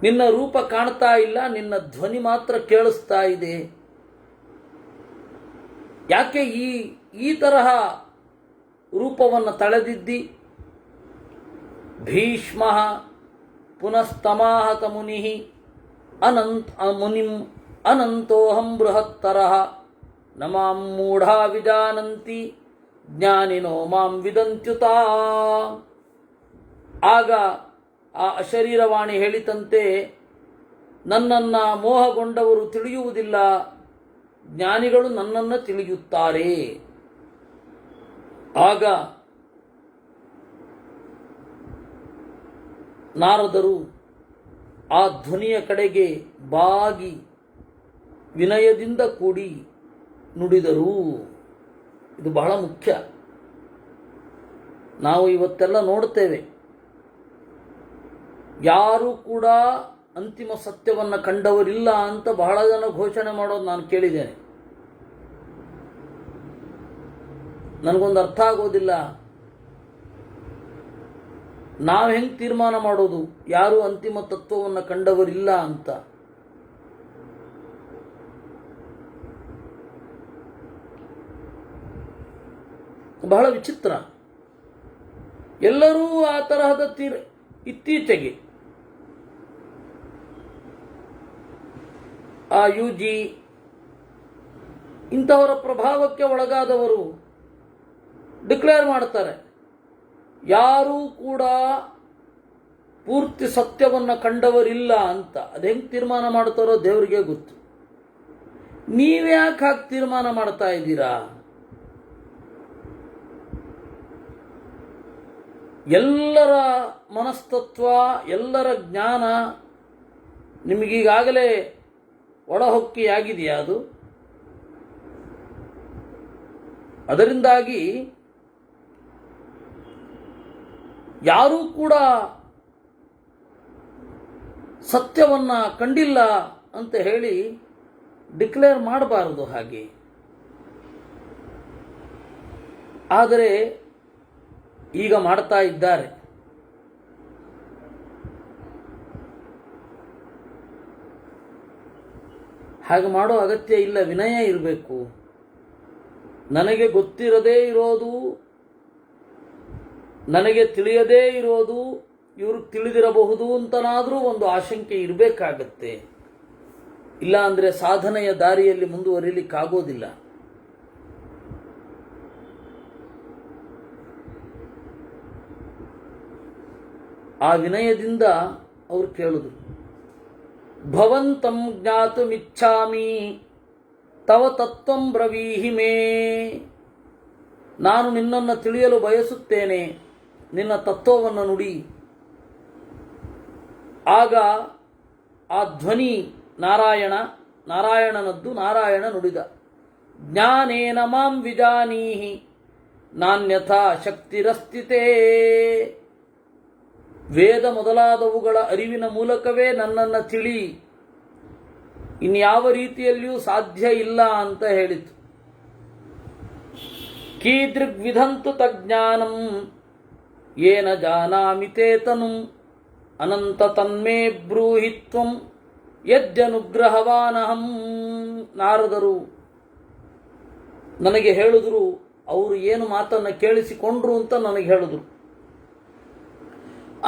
ನಿನ್ನ ರೂಪ ಕಾಣ್ತಾ ಇಲ್ಲ, ನಿನ್ನ ಧ್ವನಿ ಮಾತ್ರ ಕೇಳಿಸ್ತಾ ಇದೆ. ಯಾಕೆ ಈ ತರಹ ರೂಪವನ್ನು ತಳೆದಿದ್ದಿ? ಭೀಷ್ಮ ಪುನಸ್ತಮಾಹತ ಮುನಿ ಮುನಿಂ ಅನಂತೋಹಂ ಬೃಹತ್ತರಃ ನ ಮಾಂ ಮೂಢಾ ವಿಜಾನಂತಿ ಜ್ಞಾನಿನೋ ಮಾಂ ವಿದಂತ್ಯುತಾ. ಆಗ ಆ ಅಶರೀರವಾಣಿ ಹೇಳಿತಂತೆ, ನನ್ನನ್ನು ಮೋಹಗೊಂಡವರು ತಿಳಿಯುವುದಿಲ್ಲ, ಜ್ಞಾನಿಗಳು ನನ್ನನ್ನು ತಿಳಿಯುತ್ತಾರೆ. ಆಗ ನಾರದರು ಆ ಧ್ವನಿಯ ಕಡೆಗೆ ಬಾಗಿ ವಿನಯದಿಂದ ಕೂಡಿ ನುಡಿದರು. ಇದು ಬಹಳ ಮುಖ್ಯ. ನಾವು ಇವತ್ತೆಲ್ಲ ನೋಡ್ತೇವೆ, ಯಾರೂ ಕೂಡ ಅಂತಿಮ ಸತ್ಯವನ್ನು ಕಂಡವರಿಲ್ಲ ಅಂತ ಬಹಳ ಜನ ಘೋಷಣೆ ಮಾಡೋದು ನಾನು ಕೇಳಿದ್ದೇನೆ. ನನಗೊಂದು ಅರ್ಥ ಆಗೋದಿಲ್ಲ, ನಾವು ಹೆಂಗೆ ತೀರ್ಮಾನ ಮಾಡೋದು ಯಾರು ಅಂತಿಮ ತತ್ವವನ್ನು ಕಂಡವರಿಲ್ಲ ಅಂತ? ಬಹಳ ವಿಚಿತ್ರ. ಎಲ್ಲರೂ ಆ ತರಹದ ಇತ್ತೀಚೆಗೆ ಆ UG ಇಂಥವರ ಪ್ರಭಾವಕ್ಕೆ ಒಳಗಾದವರು ಡಿಕ್ಲೇರ್ ಮಾಡ್ತಾರೆ, ಯಾರೂ ಕೂಡ ಪೂರ್ತಿ ಸತ್ಯವನ್ನು ಕಂಡವರಿಲ್ಲ ಅಂತ. ಅದು ಹೆಂಗೆ ತೀರ್ಮಾನ ಮಾಡ್ತಾರೋ ದೇವರಿಗೆ ಗೊತ್ತು. ನೀವ್ಯಾಕೆ ಹಾಗೆ ತೀರ್ಮಾನ ಮಾಡ್ತಾ ಇದ್ದೀರಾ? ಎಲ್ಲರ ಮನಸ್ತತ್ವ, ಎಲ್ಲರ ಜ್ಞಾನ ನಿಮಗೀಗಾಗಲೇ ಒಳಹೊಕ್ಕಿಯಾಗಿದೆಯಾ? ಅದು ಅದರಿಂದಾಗಿ ಯಾರೂ ಕೂಡ ಸತ್ಯವನ್ನ ಕಂಡಿಲ್ಲ ಅಂತ ಹೇಳಿ ಡಿಕ್ಲೇರ್ ಮಾಡಬಾರದು. ಹಾಗೆ ಆದರೆ ಈಗ ಮಾಡ್ತಾ ಇದ್ದಾರೆ. ಹಾಗೆ ಮಾಡೋ ಅಗತ್ಯ ಇಲ್ಲ. ವಿನಯ ಇರಬೇಕು. ನನಗೆ ಗೊತ್ತಿರದೇ ಇರೋದು, ನನಗೆ ತಿಳಿಯದೇ ಇರೋದು ಇವರು ತಿಳಿದಿರಬಹುದು ಅಂತನಾದರೂ ಒಂದು ಆಶಂಕೆ ಇರಬೇಕಾಗತ್ತೆ. ಇಲ್ಲ ಅಂದರೆ ಸಾಧನೆಯ ದಾರಿಯಲ್ಲಿ ಮುಂದುವರಿಲಿಕ್ಕಾಗೋದಿಲ್ಲ. ಆ ವಿನಯದಿಂದ ಅವರು ಕೇಳಿದ್ರು, ಭವಂತಂ ಜ್ಞಾತುಮಿಚ್ಛಾಮಿ ತವ ತತ್ವಂ ಬ್ರವೀಹಿ ಮೇ. ನಾನು ನಿನ್ನನ್ನು ತಿಳಿಯಲು ಬಯಸುತ್ತೇನೆ, ನಿನ್ನ ತತ್ವವನ್ನು ನುಡಿ. ಆಗ ಆ ಧ್ವನಿ ನಾರಾಯಣನದ್ದು. ನಾರಾಯಣ ನುಡಿದ, ಜ್ಞಾನೇನ ಮಾಂ ವಿಜಾನೀಹಿ ನಾನ್ಯಥಾ ಶಕ್ತಿರಸ್ಥಿತೇ. ವೇದ ಮೊದಲಾದವುಗಳ ಅರಿವಿನ ಮೂಲಕವೇ ನನ್ನನ್ನು ತಿಳಿ, ಇನ್ಯಾವ ರೀತಿಯಲ್ಲಿಯೂ ಸಾಧ್ಯ ಇಲ್ಲ ಅಂತ ಹೇಳಿತು. ಕೀದೃಗ್ವಿಧಂತು ತಜ್ಞಾನಂ ಯೇನ ಜಾನಾಮಿ ತೇ ತನುಂ ಅನಂತ ತನ್ಮೇ ಬ್ರೂಹಿತ್ವಂ ಯದ್ಯನುಗ್ರಹವಾನಹಂ. ನಾರದರು ನನಗೆ ಹೇಳಿದ್ರು, ಅವರು ಏನು ಮಾತನ್ನು ಕೇಳಿಸಿಕೊಂಡ್ರು ಅಂತ ನನಗೆ ಹೇಳಿದ್ರು.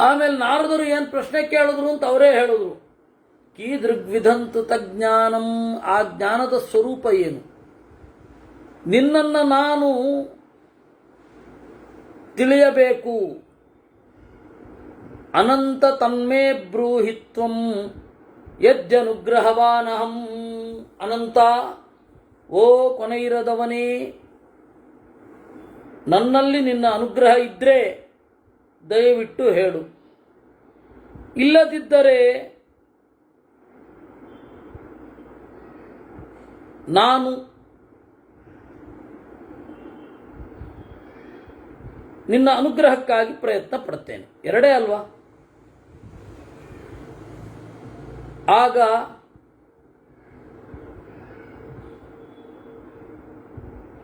ಆಮೇಲೆ ನಾರದರು ಏನು ಪ್ರಶ್ನೆ ಕೇಳಿದ್ರು ಅಂತ ಅವರೇ ಹೇಳಿದ್ರು. ಕೀದೃಗ್ವಿಧಂತು ತಜ್ಞಾನಂ, ಆ ಜ್ಞಾನದ ಸ್ವರೂಪ ಏನು? ನಿನ್ನನ್ನು ನಾನು ತಿಳಿಯಬೇಕು. ಅನಂತ ತನ್ಮೇ ಬ್ರೂಹಿತ್ವಂ ಯದ್ಯನುಗ್ರಹವಾನಹಂ. ಅನಂತ, ಓ ಕೊನೆಯಿರದವನೇ, ನನ್ನಲ್ಲಿ ನಿನ್ನ ಅನುಗ್ರಹ ಇದ್ದರೆ ದಯವಿಟ್ಟು ಹೇಳು. ಇಲ್ಲದಿದ್ದರೆ ನಾನು ನಿನ್ನ ಅನುಗ್ರಹಕ್ಕಾಗಿ ಪ್ರಯತ್ನ ಪಡ್ತೇನೆ. ಎರಡೇ ಅಲ್ವಾ? ಆಗ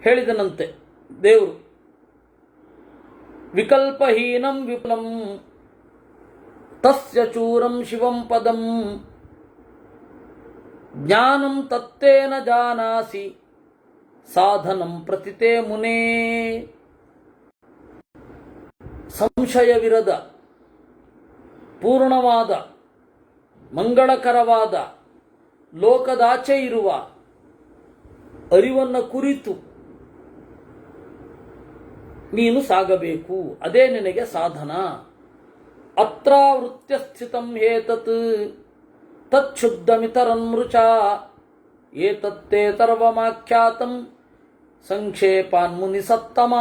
ಹೇಳಿದನಂತೆ ದೇವರು, ವಿಕಲ್ಪಹೀನಂ ವಿಫಲಂ ತಸ್ಯ ಚೂರಂ ಶಿವಂ ಪದಂ ಜ್ಞಾನಂ ತತ್ತೇನ ಜಾನಾಸಿ ಸಾಧನಂ ಪ್ರತಿತೇ ಮುನೇ. ಸಂಶಯವಿರದ ಪೂರ್ಣವಾದ ಮಂಗಳಕರವಾದ ಲೋಕದಾಚೆ ಇರುವ ಅರಿವನ್ನು ಕುರಿತು ನೀನು ಸಾಗಬೇಕು. ಅದೇ ನಿನಗೆ ಸಾಧನ. ಅತ್ರಾವೃತ್ಯ ಸ್ಥಿತಂ ಏತತ್ ತಚ್ಛುದ್ಧಮಿತರನ್ಮೃಚ ಏತತ್ತೇ ಸರ್ವಮಾಖ್ಯಾತಂ ಸಂಕ್ಷೇಪಾನ್ಮುನಿ ಸತ್ತಮ.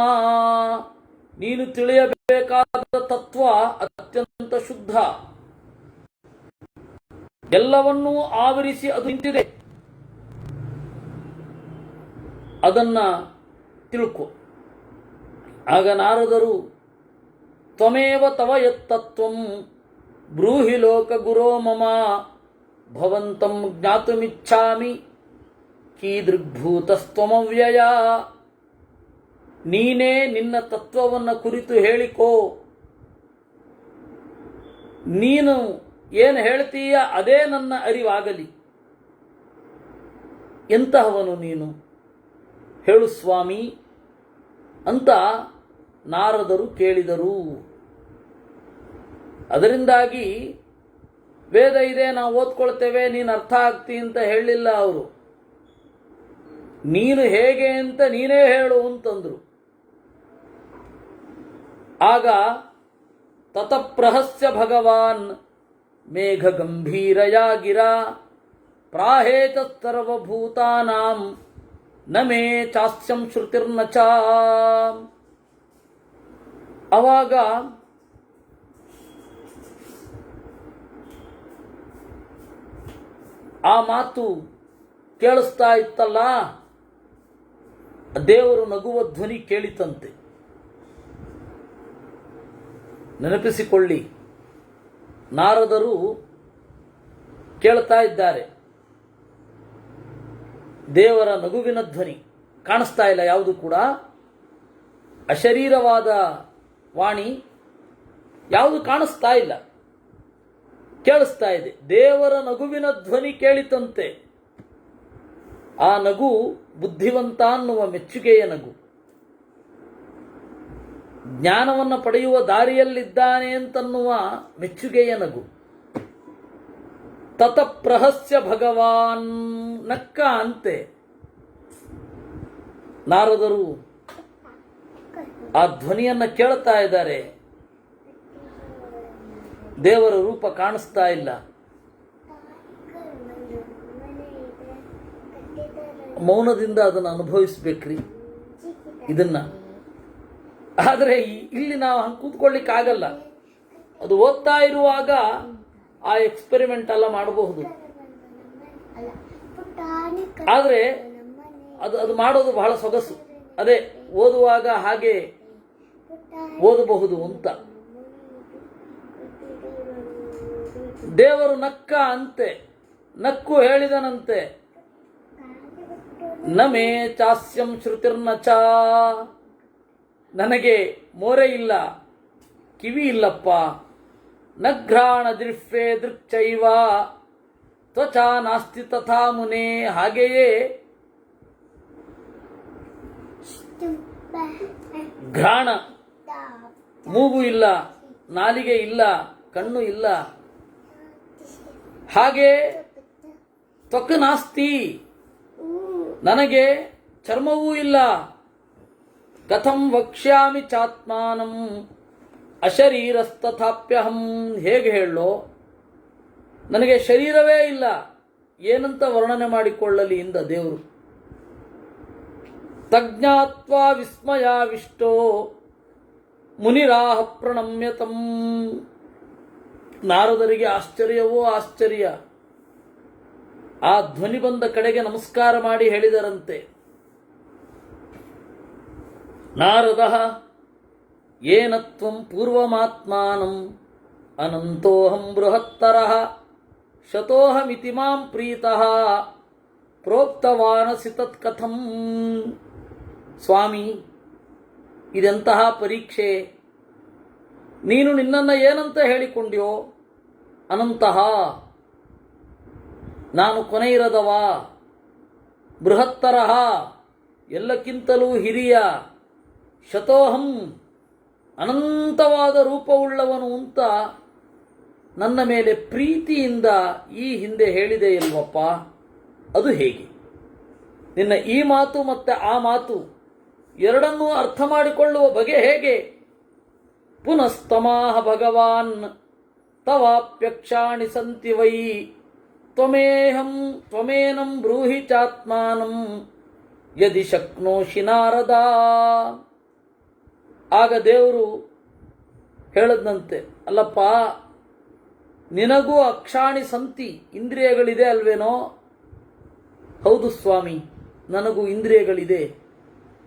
ನೀನು ತಿಳಿಯಬೇಕಾದ ತತ್ವ ಅತ್ಯಂತ ಶುದ್ಧ. ಎಲ್ಲವನ್ನೂ ಆವರಿಸಿ ಅದು ನಿಂತಿದೆ. ಅದನ್ನ ತಿಳ್ಕೊ. ಆಗ ನಾರದರು, ತ್ವಮೇವ ತವ ಯತ್ತತ್ವಂ ಬ್ರೂಹಿ ಲೋಕ ಗುರೋ ಮಮ ಭವಂತಂ ಜ್ಞಾತುಮಿಚ್ಛಾಮಿ ಕೀದೃಗ್ಭೂತಸ್ತ್ವಮವ್ಯಯ. ನೀನೇ ನಿನ್ನ ತತ್ವವನ್ನು ಕುರಿತು ಹೇಳಿಕೋ. ನೀನು ಏನು ಹೇಳ್ತೀಯ ಅದೇ ನನ್ನ ಅರಿವಾಗಲಿ. ಎಂತಹವನು ನೀನು? ಹೇಳು ಸ್ವಾಮಿ ಅಂತ ನಾರದರು ಕೇಳಿದರು. ಅದರಿಂದಾಗಿ ವೇದ ಇದೆ, ನಾವು ಓದ್ಕೊಳ್ತೇವೆ, ನೀನು ಅರ್ಥ ಆಗ್ತಿ ಅಂತ ಹೇಳಲಿಲ್ಲ ಅವರು. ನೀನು ಹೇಗೆ ಅಂತ ನೀನೇ ಹೇಳು ಅಂತಂದ್ರು. ಆಗ ತತಪ್ರಹಸ್ಯ ಭಗವಾನ್ ಮೇಘ ಗಂಭೀರಯ ಗಿರಾ ಪ್ರಾಹೇತ ಸರ್ವಭೂತಾನಾಂ ನ ಮೇ ಚಾಸ್ಯಂ ಶ್ರುತಿರ್ನ ಚ. ಅವಾಗ ಆ ಮಾತು ಕೇಳಿಸ್ತಾ ಇತ್ತಲ್ಲ, ದೇವರು ನಗುವ ಧ್ವನಿ ಕೇಳಿತಂತೆ. ನೆನಪಿಸಿಕೊಳ್ಳಿ, ನಾರದರು ಕೇಳ್ತಾ ಇದ್ದಾರೆ, ದೇವರ ನಗುವಿನ ಧ್ವನಿ ಕಾಣಿಸ್ತಾ ಇಲ್ಲ. ಯಾವುದು ಕೂಡ ಅಶರೀರವಾದ ವಾಣಿ ಯಾವುದು ಕಾಣಿಸ್ತಾ ಇಲ್ಲ, ಕೇಳಿಸ್ತಾ ಇದೆ. ದೇವರ ನಗುವಿನ ಧ್ವನಿ ಕೇಳಿತಂತೆ. ಆ ನಗು ಬುದ್ಧಿವಂತ ಅನ್ನುವ ಮೆಚ್ಚುಗೆಯ ನಗು, ಜ್ಞಾನವನ್ನು ಪಡೆಯುವ ದಾರಿಯಲ್ಲಿದ್ದಾನೆ ಅಂತನ್ನುವ ಮೆಚ್ಚುಗೆಯ ನಗು. ತತಪ್ರಹಸ್ಯ ಭಗವಾನ್, ನಕ್ಕ ಅಂತೆ. ನಾರದರು ಆ ಧ್ವನಿಯನ್ನ ಕೇಳ್ತಾ ಇದ್ದಾರೆ, ದೇವರ ರೂಪ ಕಾಣಿಸ್ತಾ ಇಲ್ಲ. ಮೌನದಿಂದ ಅದನ್ನು ಅನುಭವಿಸ್ಬೇಕ್ರಿ ಇದನ್ನ. ಆದರೆ ಇಲ್ಲಿ ನಾವು ಹಂಗೆ ಕೂತ್ಕೊಳ್ಳಿಕ್ಕಾಗಲ್ಲ. ಅದು ಓದ್ತಾ ಇರುವಾಗ ಆ ಎಕ್ಸ್ಪೆರಿಮೆಂಟ್ ಎಲ್ಲ ಮಾಡಬಹುದು. ಆದರೆ ಅದು ಮಾಡೋದು ಬಹಳ ಸೊಗಸು. ಅದೇ ಓದುವಾಗ ಹಾಗೆ ಓದಬಹುದು ಅಂತ. ದೇವರು ನಕ್ಕ ಅಂತೆ, ನಕ್ಕು ಹೇಳಿದನಂತೆ, ನಮೇ ಚಾಸ್ಯಂ ಶ್ರುತಿರ್ನ ಚ, ನನಗೆ ಮೋರೆ ಇಲ್ಲ, ಕಿವಿ ಇಲ್ಲಪ್ಪ. ನಘ್ರಾಣ ದೃಶ್ವೇ ದೃಕ್ಚೈವ ತ್ವಚಾ ನಾಸ್ತಿ ತಥಾ ಮುನೇ, ಹಾಗೆಯೇ ಘ್ರಾಣ ಮೂಗು ಇಲ್ಲ, ನಾಲಿಗೆ ಇಲ್ಲ, ಕಣ್ಣು ಇಲ್ಲ, ಹಾಗೆ ತ್ವಕ್ ನಾಸ್ತಿ, ನನಗೆ ಚರ್ಮವೂ ಇಲ್ಲ. ಕಥಂ ವಕ್ಷ್ಯಾಮಿ ಚಾತ್ಮಾನಂ ಅಶರೀರಸ್ತಥಾಪ್ಯಹಂ, ಹೇಗೆ ಹೇಳೋ, ನನಗೆ ಶರೀರವೇ ಇಲ್ಲ, ಏನಂತ ವರ್ಣನೆ ಮಾಡಿಕೊಳ್ಳಲಿ ಇಂದ ದೇವರು. ತಜ್ಞಾತ್ವಾ ವಿಸ್ಮಯಾವಿಷ್ಟೋ ಮುನಿರಾಹ ಪ್ರಣಮ್ಯತಂ, ನಾರದರಿಗೆ ಆಶ್ಚರ್ಯವೋ ಆಶ್ಚರ್ಯ. ಆ ಧ್ವನಿ ಬಂದ ಕಡೆಗೆ ನಮಸ್ಕಾರ ಮಾಡಿ ಹೇಳಿದರಂತೆ, ನಾರದಃ ಏನ ತ್ವಂ ಪೂರ್ವಮಾತ್ಮಾನಂ ಅನಂತೋಹಂ ಬೃಹತ್ತರಃ ಶತೋಹಮಿತಿ ಮಾಂ ಪ್ರೀತಃ ಪ್ರೋಕ್ತವಾನಸಿ ತತ್ಕಥಂ. ಸ್ವಾಮಿ, ಇದೆಂತಹ ಪರೀಕ್ಷೆ! ನೀನು ನಿನ್ನನ್ನು ಏನಂತ ಹೇಳಿಕೊಂಡ್ಯೋ? ಅನಂತಹ, ನಾನು ಕೊನೆಯಿರದವ, ಬೃಹತ್ತರಃ, ಎಲ್ಲಕ್ಕಿಂತಲೂ ಹಿರಿಯ, ಶತೋಹಂ, ಅನಂತವಾದ ರೂಪವುಳ್ಳವನು ಅಂತ ನನ್ನ ಮೇಲೆ ಪ್ರೀತಿಯಿಂದ ಈ ಹಿಂದೆ ಹೇಳಿದೆ ಇಲ್ವಪ್ಪ, ಅದು ಹೇಗೆ? ನಿನ್ನ ಈ ಮಾತು ಮತ್ತೆ ಆ ಮಾತು ಎರಡನ್ನೂ ಅರ್ಥ ಮಾಡಿಕೊಳ್ಳುವ ಬಗೆ ಹೇಗೆ? ಪುನಸ್ತಮಾಹ ಭಗವಾನ್ ತವಾಪ್ಯಕ್ಷಾಣಿ ಸಂತಿ ವೈ ತ್ವಮೇನಂ ಬ್ರೂಹಿ ಚಾತ್ಮಾನಂ ಯದಿ ಶಕ್ನೋಷಿ ನಾರದ. ಆಗ ದೇವರು ಹೇಳದಂತೆ, ಅಲ್ಲಪ್ಪ, ನಿನಗೂ ಅಕ್ಷಾಣಿ ಸಂತಿ, ಇಂದ್ರಿಯಗಳಿದೆ ಅಲ್ವೇನೋ? ಹೌದು ಸ್ವಾಮಿ, ನನಗೂ ಇಂದ್ರಿಯಗಳಿದೆ.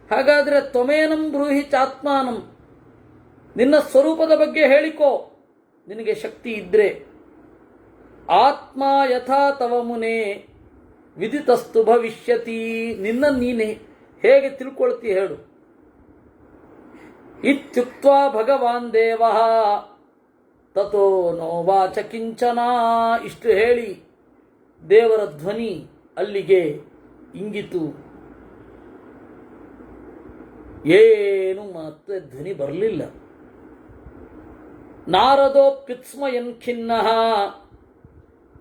ಹಾಗಾದರೆ ತ್ವಮೇನಂ ಬ್ರೂಹಿ ಚಾತ್ಮಾನಂ, ನಿನ್ನ ಸ್ವರೂಪದ ಬಗ್ಗೆ ಹೇಳಿಕೋ, ನಿನಗೆ ಶಕ್ತಿ ಇದ್ರೆ. ಆತ್ಮ ಯಥಾ ತವ ಮುನೆ ವಿದಿತಸ್ತು ಭವಿಷ್ಯತಿ, ನಿನ್ನ ನೀನೆ ಹೇಗೆ ತಿಳ್ಕೊಳ್ತಿ ಹೇಳು. ಇತ್ಯುಕ್ತ್ವಾ ಭಗವಾನ್ ದೇವಃ ತಥೋ ನೋವಾಚ ಕಿಂಚನ. ಇಷ್ಟು ಹೇಳಿ ದೇವರ ಧ್ವನಿ ಅಲ್ಲಿಗೆ ಇಂಗಿತು. ಏನು ಮತ್ತೆ ಧ್ವನಿ ಬರಲಿಲ್ಲ. ನಾರದೋಪ್ಯುತ್ಸ್ಮಯನ್ ಖಿನ್ನಃ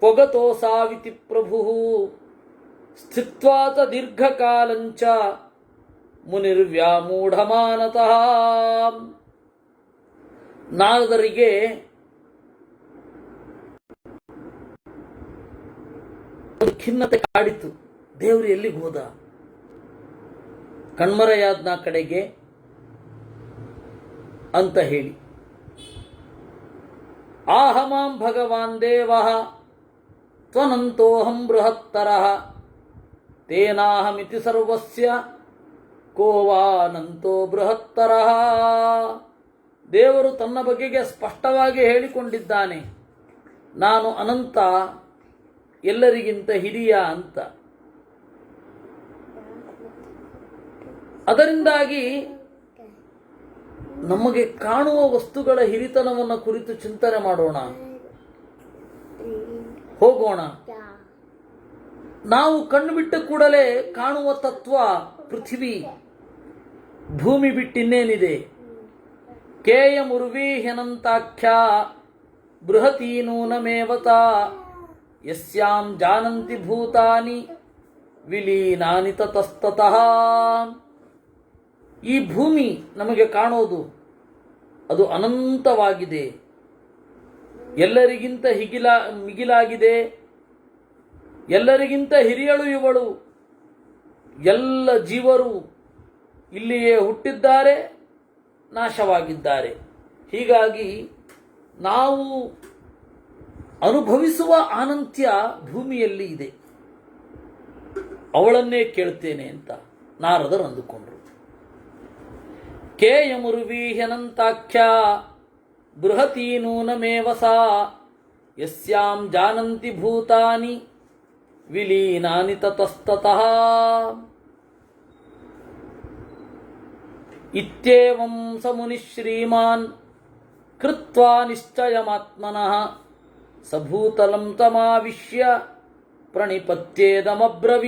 ಪೊಗತೋ ಸಾವಿತಿ ಪ್ರಭು ಸ್ಥಿತ್ವಾತ ದೀರ್ಘಕಾಲಂಚ ಮುನಿರ್ವ್ಯಾಮೂಢಮಾನತಃ. ನಾರದರಿಗೆ ಒಂದು ಖಿನ್ನತೆ ಕಾಡಿತು. ದೇವರು ಎಲ್ಲಿಗೆ ಹೋದ? ಕಣ್ಮರೆಯಾದ್ನ ಕಡೆಗೆ ಅಂತ ಹೇಳಿ, ಆಹಮಾಂ ಭಗವಾನ್ ದೇವಃ ತ್ವನಂತೋಹಂ ಬೃಹತ್ತರಃ ತೇನಾಹಮಿತಿ ಸರ್ವಸ್ಯ ಕೋವಾನಂತೋ ಬೃಹತ್ತರಃ. ದೇವರು ತನ್ನ ಬಗೆಗೆ ಸ್ಪಷ್ಟವಾಗಿ ಹೇಳಿಕೊಂಡಿದ್ದಾನೆ, ನಾನು ಅನಂತ, ಎಲ್ಲರಿಗಿಂತ ಹಿರಿಯ ಅಂತ. ಅದರಿಂದಾಗಿ ನಮಗೆ ಕಾಣುವ ವಸ್ತುಗಳ ಹಿರಿತನವನ್ನು ಕುರಿತು ಚಿಂತನೆ ಮಾಡೋಣ, ಹೋಗೋಣ. ನಾವು ಕಣ್ಣು ಬಿಟ್ಟ ಕೂಡಲೇ ಕಾಣುವ ತತ್ವ ಪೃಥ್ವಿ, ಭೂಮಿ ಬಿಟ್ಟಿನ್ನೇನಿದೆ. ಕೇಯ ಮುರ್ವೀಹ್ಯನಂತಾಖ್ಯ ಬೃಹತೀ ನೂನಮೇವತ ಯಸ್ಯಾಂ ಜಾನಂತಿ ಭೂತಾನಿ ವಿಲೀನಾನಿ ತತಸ್ತತಃ. ಈ ಭೂಮಿ ನಮಗೆ ಕಾಣೋದು ಅದು ಅನಂತವಾಗಿದೆ, ಎಲ್ಲರಿಗಿಂತ ಮಿಗಿಲಾಗಿದೆ, ಎಲ್ಲರಿಗಿಂತ ಹಿರಿಯಳು ಇವಳು. ಎಲ್ಲ ಜೀವರು ಇಲ್ಲಿಯೇ ಹುಟ್ಟಿದ್ದಾರೆ, ನಾಶವಾಗಿದ್ದಾರೆ. ಹೀಗಾಗಿ ನಾವು ಅನುಭವಿಸುವ ಅನಂತ್ಯ ಭೂಮಿಯಲ್ಲಿ ಇದೆ, ಅವಳನ್ನೇ ಕೇಳ್ತೇನೆ ಅಂತ ನಾರದರು ಅಂದುಕೊಂಡರು. ಕೇಯಮುರ್ವೀಹ್ಯನಂತಾಖ್ಯ ಬೃಹತೀ ನೂನಮೇವ ಸಾ ಯಸ್ಯಾಂ ಜಾನಂತಿ ಭೂತಾನಿ ವಿಲೀನಾನಿ ತತಸ್ತತಃ. ಇತ್ಯೇವಂ ಸ ಮುನಿಃ ಶ್ರೀಮಾನ್ ಕೃತ್ವಾ ನಿಶ್ಚಯಮಾತ್ಮನಃ ಸಭೂತಲಂ ತಮಾವಿಶ್ಯ ಪ್ರಣಿಪತ್ಯೇದಮಬ್ರವೀತ್.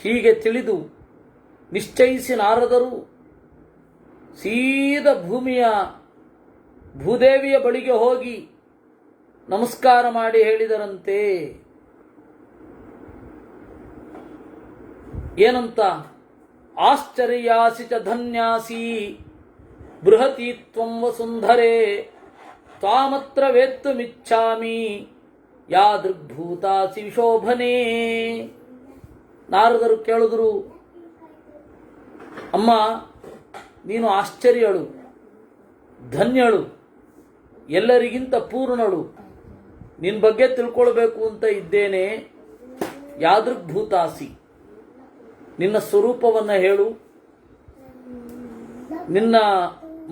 ಹೀಗೆ ತಿಳಿದು ನಿಶ್ಚಯಿಸಿ ನಾರದರು ಸೀದ ಭೂದೇವಿಯ ಬಳಿಗೆ ಹೋಗಿ ನಮಸ್ಕಾರ ಮಾಡಿ ಹೇಳಿದರಂತೆ. ಏನಂತ? ಆಶ್ಚರ್ಯಾಸಿ ಚ ಧನ್ಯಾಸಿ ಬೃಹತೀ ತ್ವಂ ವಸುಂಧರೆ ತ್ವಾಮತ್ರ ವೇತ್ತುಮಿಚ್ಛಾಮಿ ಯಾದೃಗ್ಭೂತಾಸಿ ವಿಶೋಭನೆ. ನಾರದರು ಕೇಳಿದ್ರು, ಅಮ್ಮ ನೀನು ಆಶ್ಚರ್ಯಳು, ಧನ್ಯಳು, ಎಲ್ಲರಿಗಿಂತ ಪೂರ್ಣಳು, ನಿನ್ನ ಬಗ್ಗೆ ತಿಳ್ಕೊಳ್ಬೇಕು ಅಂತ ಇದ್ದೇನೆ. ಯಾದೃಗ್ಭೂತಾಸಿ, ನಿನ್ನ ಸ್ವರೂಪವನ್ನು ಹೇಳು, ನಿನ್ನ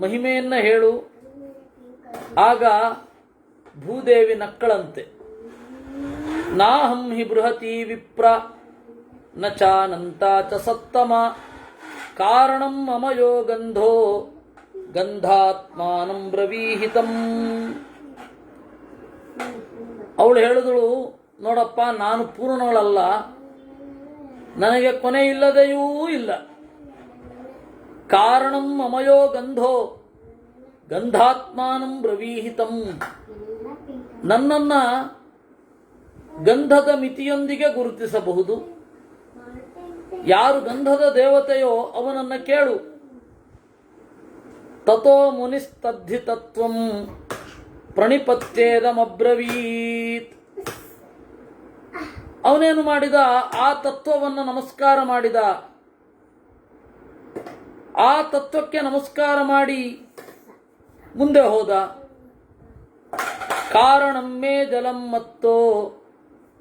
ಮಹಿಮೆಯನ್ನು ಹೇಳು. ಆಗ ಭೂದೇವಿ ನಕ್ಕಳಂತೆ. ನಾಹಂ ಹಿ ಬೃಹತಿ ವಿಪ್ರ ನ ಚಾನಂತ ಚ ಸತ್ತಮ ಕಾರಣಂ ಮಮ ಯೋ ಗಂಧೋ ಗಂಧಾತ್ಮಾನಂ ಬ್ರವೀಹಿತಂ. ಅವಳು ಹೇಳಿದಳು, ನೋಡಪ್ಪ, ನಾನು ಪೂರ್ಣಳಲ್ಲ, ನನಗೆ ಕೊನೆ ಇಲ್ಲದೆಯೂ ಇಲ್ಲ. ಕಾರಣಂ ಮಮಯೋ ಗಂಧೋ ಗಂಧಾತ್ಮಾನಂ ಬ್ರವೀಹಿತಂ. ನನ್ನನ್ನ ಗಂಧದ ಮಿತಿಯೊಂದಿಗೆ ಗುರುತಿಸಬಹುದು. ಯಾರು ಗಂಧದ ದೇವತೆಯೋ ಅವನನ್ನ ಕೇಳು. ತಥೋ ಮುನಿಸ್ತದ್ಧಿ ತತ್ವಂ ಪ್ರಣಿಪತ್ಯೇದಮಬ್ರವೀತ್. ಅವನೇನು ಮಾಡಿದ? ಆ ತತ್ವವನ್ನು ನಮಸ್ಕಾರ ಮಾಡಿದ. ಆ ತತ್ವಕ್ಕೆ ನಮಸ್ಕಾರ ಮಾಡಿ ಮುಂದೆ ಹೋದ. ಕಾರಣಂ ಮೇ ಜಲಂ ಮತ್ತೋ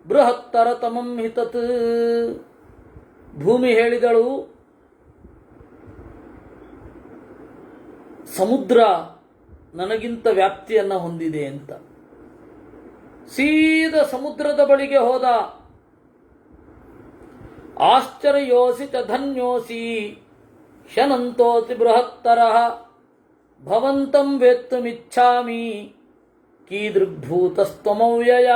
ಬೃಹತ್ತರ ತಮಂ ಹಿತತ್. ಭೂಮಿ ಹೇಳಿದಳು, ಸಮುದ್ರ ನನಗಿಂತ ವ್ಯಾಪ್ತಿಯನ್ನು ಹೊಂದಿದೆ ಅಂತ. ಸೀದ ಸಮುದ್ರದ ಬಳಿಗೆ ಹೋದ. ಆಶ್ಚರ್ಯೋಸಿ ಚ ಧನ್ಯೋಸಿ ಶನಂತೋತಿ ಬೃಹತ್ತರಃ ಭವಂತಂ ವೇತ್ತುಮಿಚ್ಛಾಮಿ ಕೀದೃಗ್ಭೂತಸ್ತ್ವಮವ್ಯಯ.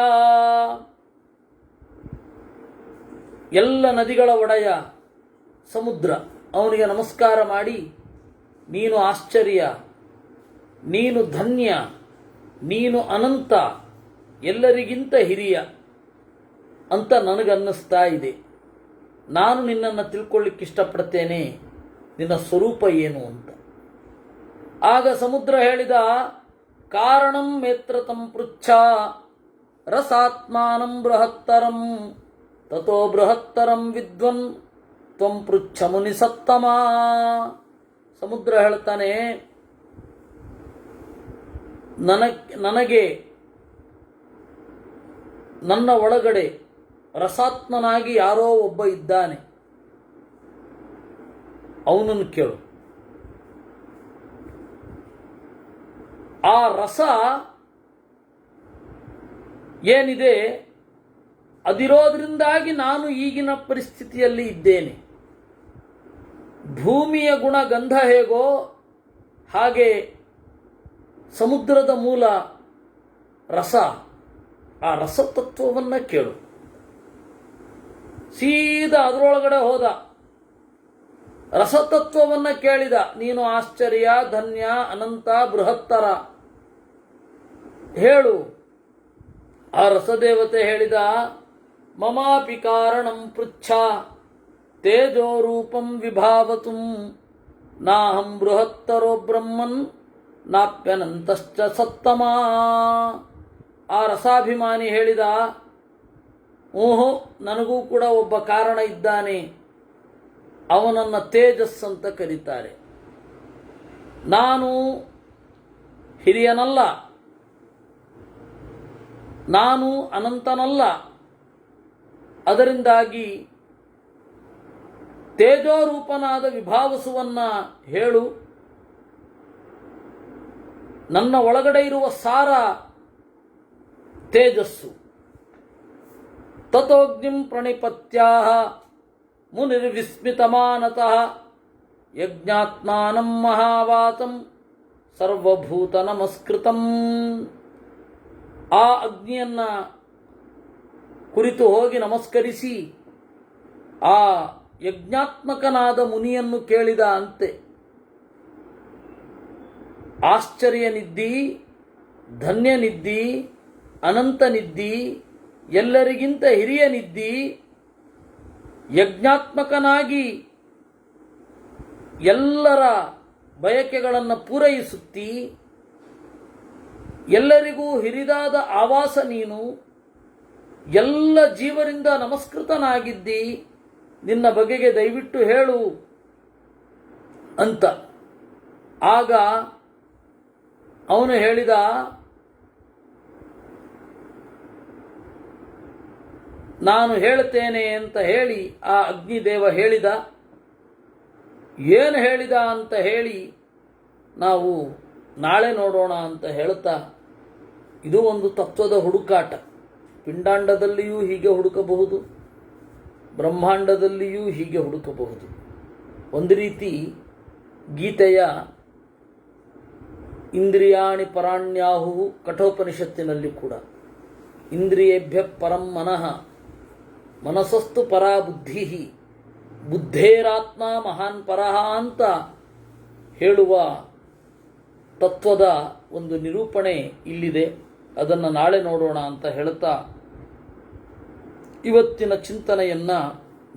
ಎಲ್ಲ ನದಿಗಳ ಒಡೆಯ ಸಮುದ್ರ ಅವನಿಗೆ ನಮಸ್ಕಾರ ಮಾಡಿ, ನೀನು ಆಶ್ಚರ್ಯ, ನೀನು ಧನ್ಯ, ನೀನು ಅನಂತ, ಎಲ್ಲರಿಗಿಂತ ಹಿರಿಯ. ಅಂತ ನನಗನ್ನಿಸ್ತಾ ಇದೆ. ನಾನು ನಿನ್ನನ್ನು ತಿಳ್ಕೊಳ್ಳಿಕ್ಕೆ ಇಷ್ಟಪಡ್ತೇನೆ, ನಿನ್ನ ಸ್ವರೂಪ ಏನು ಅಂತ. ಆಗ ಸಮುದ್ರ ಹೇಳಿದ, ಕಾರಣಂ ಮೇತ್ರತಂ ಪೃಚ್ಛ ರಸಾತ್ಮಾನಂ ಬೃಹತ್ತರಂ ತಥೋ ಬೃಹತ್ತರಂ ವಿದ್ವನ್ ತ್ವಂ ಪೃಚ್ಛ ಮುನಿ ಸತ್ತಮ. ಸಮುದ್ರ ಹೇಳ್ತಾನೆ, ನನಗೆ ನನ್ನ ಒಳಗಡೆ ರಸಾತ್ಮನಾಗಿ ಯಾರೋ ಒಬ್ಬ ಇದ್ದಾನೆ, ಅವನನ್ನು ಕೇಳು. ಆ ರಸ ಏನಿದೆ ಅದಿರೋದ್ರಿಂದಾಗಿ ನಾನು ಈಗಿನ ಪರಿಸ್ಥಿತಿಯಲ್ಲಿ ಇದ್ದೇನೆ. ಭೂಮಿಯ ಗುಣ ಗಂಧ ಹೇಗೋ ಹಾಗೆ ಸಮುದ್ರದ ಮೂಲ ರಸ, ಆ ರಸತತ್ವವನ್ನು ಕೇಳು. ಸೀದಾ ಅದರೊಳಗಡೆ ಹೋದ, ರಸತತ್ವವನ್ನು ಕೇಳಿದ. ನೀನು ಆಶ್ಚರ್ಯ, ಧನ್ಯ, ಅನಂತ, ಬೃಹತ್ತರ ಹೇಳು. ಆ ರಸದೇವತೆ ಹೇಳಿದ, ಮಮಾಪಿ ಕಾರಣಂ ಪೃಚ್ಛ ತೇಜೋ ರೂಪಂ ವಿಭಾವತುಂ ನಾಹಂ ಬೃಹತ್ತರೋ ಬ್ರಹ್ಮನ್ ನಾಪ್ಯನಂತಶ್ಚ ಸತ್ತಮ. ಆ ರಸಾಭಿಮಾನಿ ಹೇಳಿದ, ಓಹೋ, ನನಗೂ ಕೂಡ ಒಬ್ಬ ಕಾರಣ ಇದ್ದಾನೆ, ಅವನನ್ನು ತೇಜಸ್ ಅಂತ ಕರೀತಾರೆ. ನಾನು ಹಿರಿಯನಲ್ಲ, ನಾನು ಅನಂತನಲ್ಲ. ಅದರಿಂದಾಗಿ ತೇಜೋರೂಪನಾದ ವಿಭಾವಸುವನ್ನ ಹೇಳು. ನನ್ನ ಒಳಗಡೆ ಇರುವ ಸಾರ ತೇಜಸ್ಸು. ತಥೋಗ್ನಿಂ ಪ್ರಣಿಪತ್ಯಾಹ ಮುನಿರ್ವಿಸ್ಮಿತಮಾನತಃ ಯಜ್ಞಾತ್ಮಾನಂ ಮಹಾವಾತಂ ಸರ್ವಭೂತ ನಮಸ್ಕೃತಂ. ಆ ಅಗ್ನಿಯನ್ನ ಕುರಿತು ಹೋಗಿ ನಮಸ್ಕರಿಸಿ ಆ ಯಜ್ಞಾತ್ಮಕನಾದ ಮುನಿಯನ್ನು ಕೇಳಿದ ಅಂತೆ. ಆಶ್ಚರ್ಯನಿದ್ದಿ, ಧನ್ಯನಿದ್ದಿ, ಅನಂತನಿದ್ದಿ, ಎಲ್ಲರಿಗಿಂತ ಹಿರಿಯನಿದ್ದಿ, ಯಜ್ಞಾತ್ಮಕನಾಗಿ ಎಲ್ಲರ ಬಯಕೆಗಳನ್ನು ಪೂರೈಸುತ್ತಿ, ಎಲ್ಲರಿಗೂ ಹಿರಿದಾದ ಆವಾಸ ನೀನು, ಎಲ್ಲ ಜೀವರಿಂದ ನಮಸ್ಕೃತನಾಗಿದ್ದಿ, ನಿನ್ನ ಬಗೆಗೆ ದಯವಿಟ್ಟು ಹೇಳು ಅಂತ. ಆಗ ಅವನು ಹೇಳಿದ, ನಾನು ಹೇಳ್ತೇನೆ ಅಂತ ಹೇಳಿ ಆ ಅಗ್ನಿದೇವ ಹೇಳಿದ. ಏನು ಹೇಳಿದ ಅಂತ ಹೇಳಿ ನಾವು ನಾಳೆ ನೋಡೋಣ ಅಂತ ಹೇಳ್ತಾ, ಇದು ಒಂದು ತತ್ವದ ಹುಡುಕಾಟ. ಪಿಂಡಾಂಡದಲ್ಲಿಯೂ ಹೀಗೆ ಹುಡುಕಬಹುದು, ಬ್ರಹ್ಮಾಂಡದಲ್ಲಿಯೂ ಹೀಗೆ ಹುಡುಕಬಹುದು. ಒಂದು ರೀತಿ ಗೀತೆಯ ಇಂದ್ರಿಯಾಣಿ ಪರಾಣ್ಯಾಹು ಕಠೋಪನಿಷತ್ತಿನಲ್ಲಿ ಕೂಡ ಇಂದ್ರಿಯೇಭ್ಯ ಪರಂ ಮನಃ ಮನಸ್ಸಸ್ತು ಪರಾ ಬುದ್ಧಿ ಬುದ್ಧೇರಾತ್ಮ ಮಹಾನ್ ಪರಃ ಅಂತ ಹೇಳುವ ತತ್ವದ ಒಂದು ನಿರೂಪಣೆ ಇಲ್ಲಿದೆ. ಅದನ್ನು ನಾಳೆ ನೋಡೋಣ ಅಂತ ಹೇಳ್ತಾ ಇವತ್ತಿನ ಚಿಂತನೆಯನ್ನು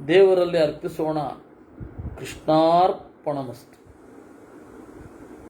ದೇವರಲ್ಲಿ ಅರ್ಪಿಸೋಣ. ಕೃಷ್ಣಾರ್ಪಣಮಸ್ತು.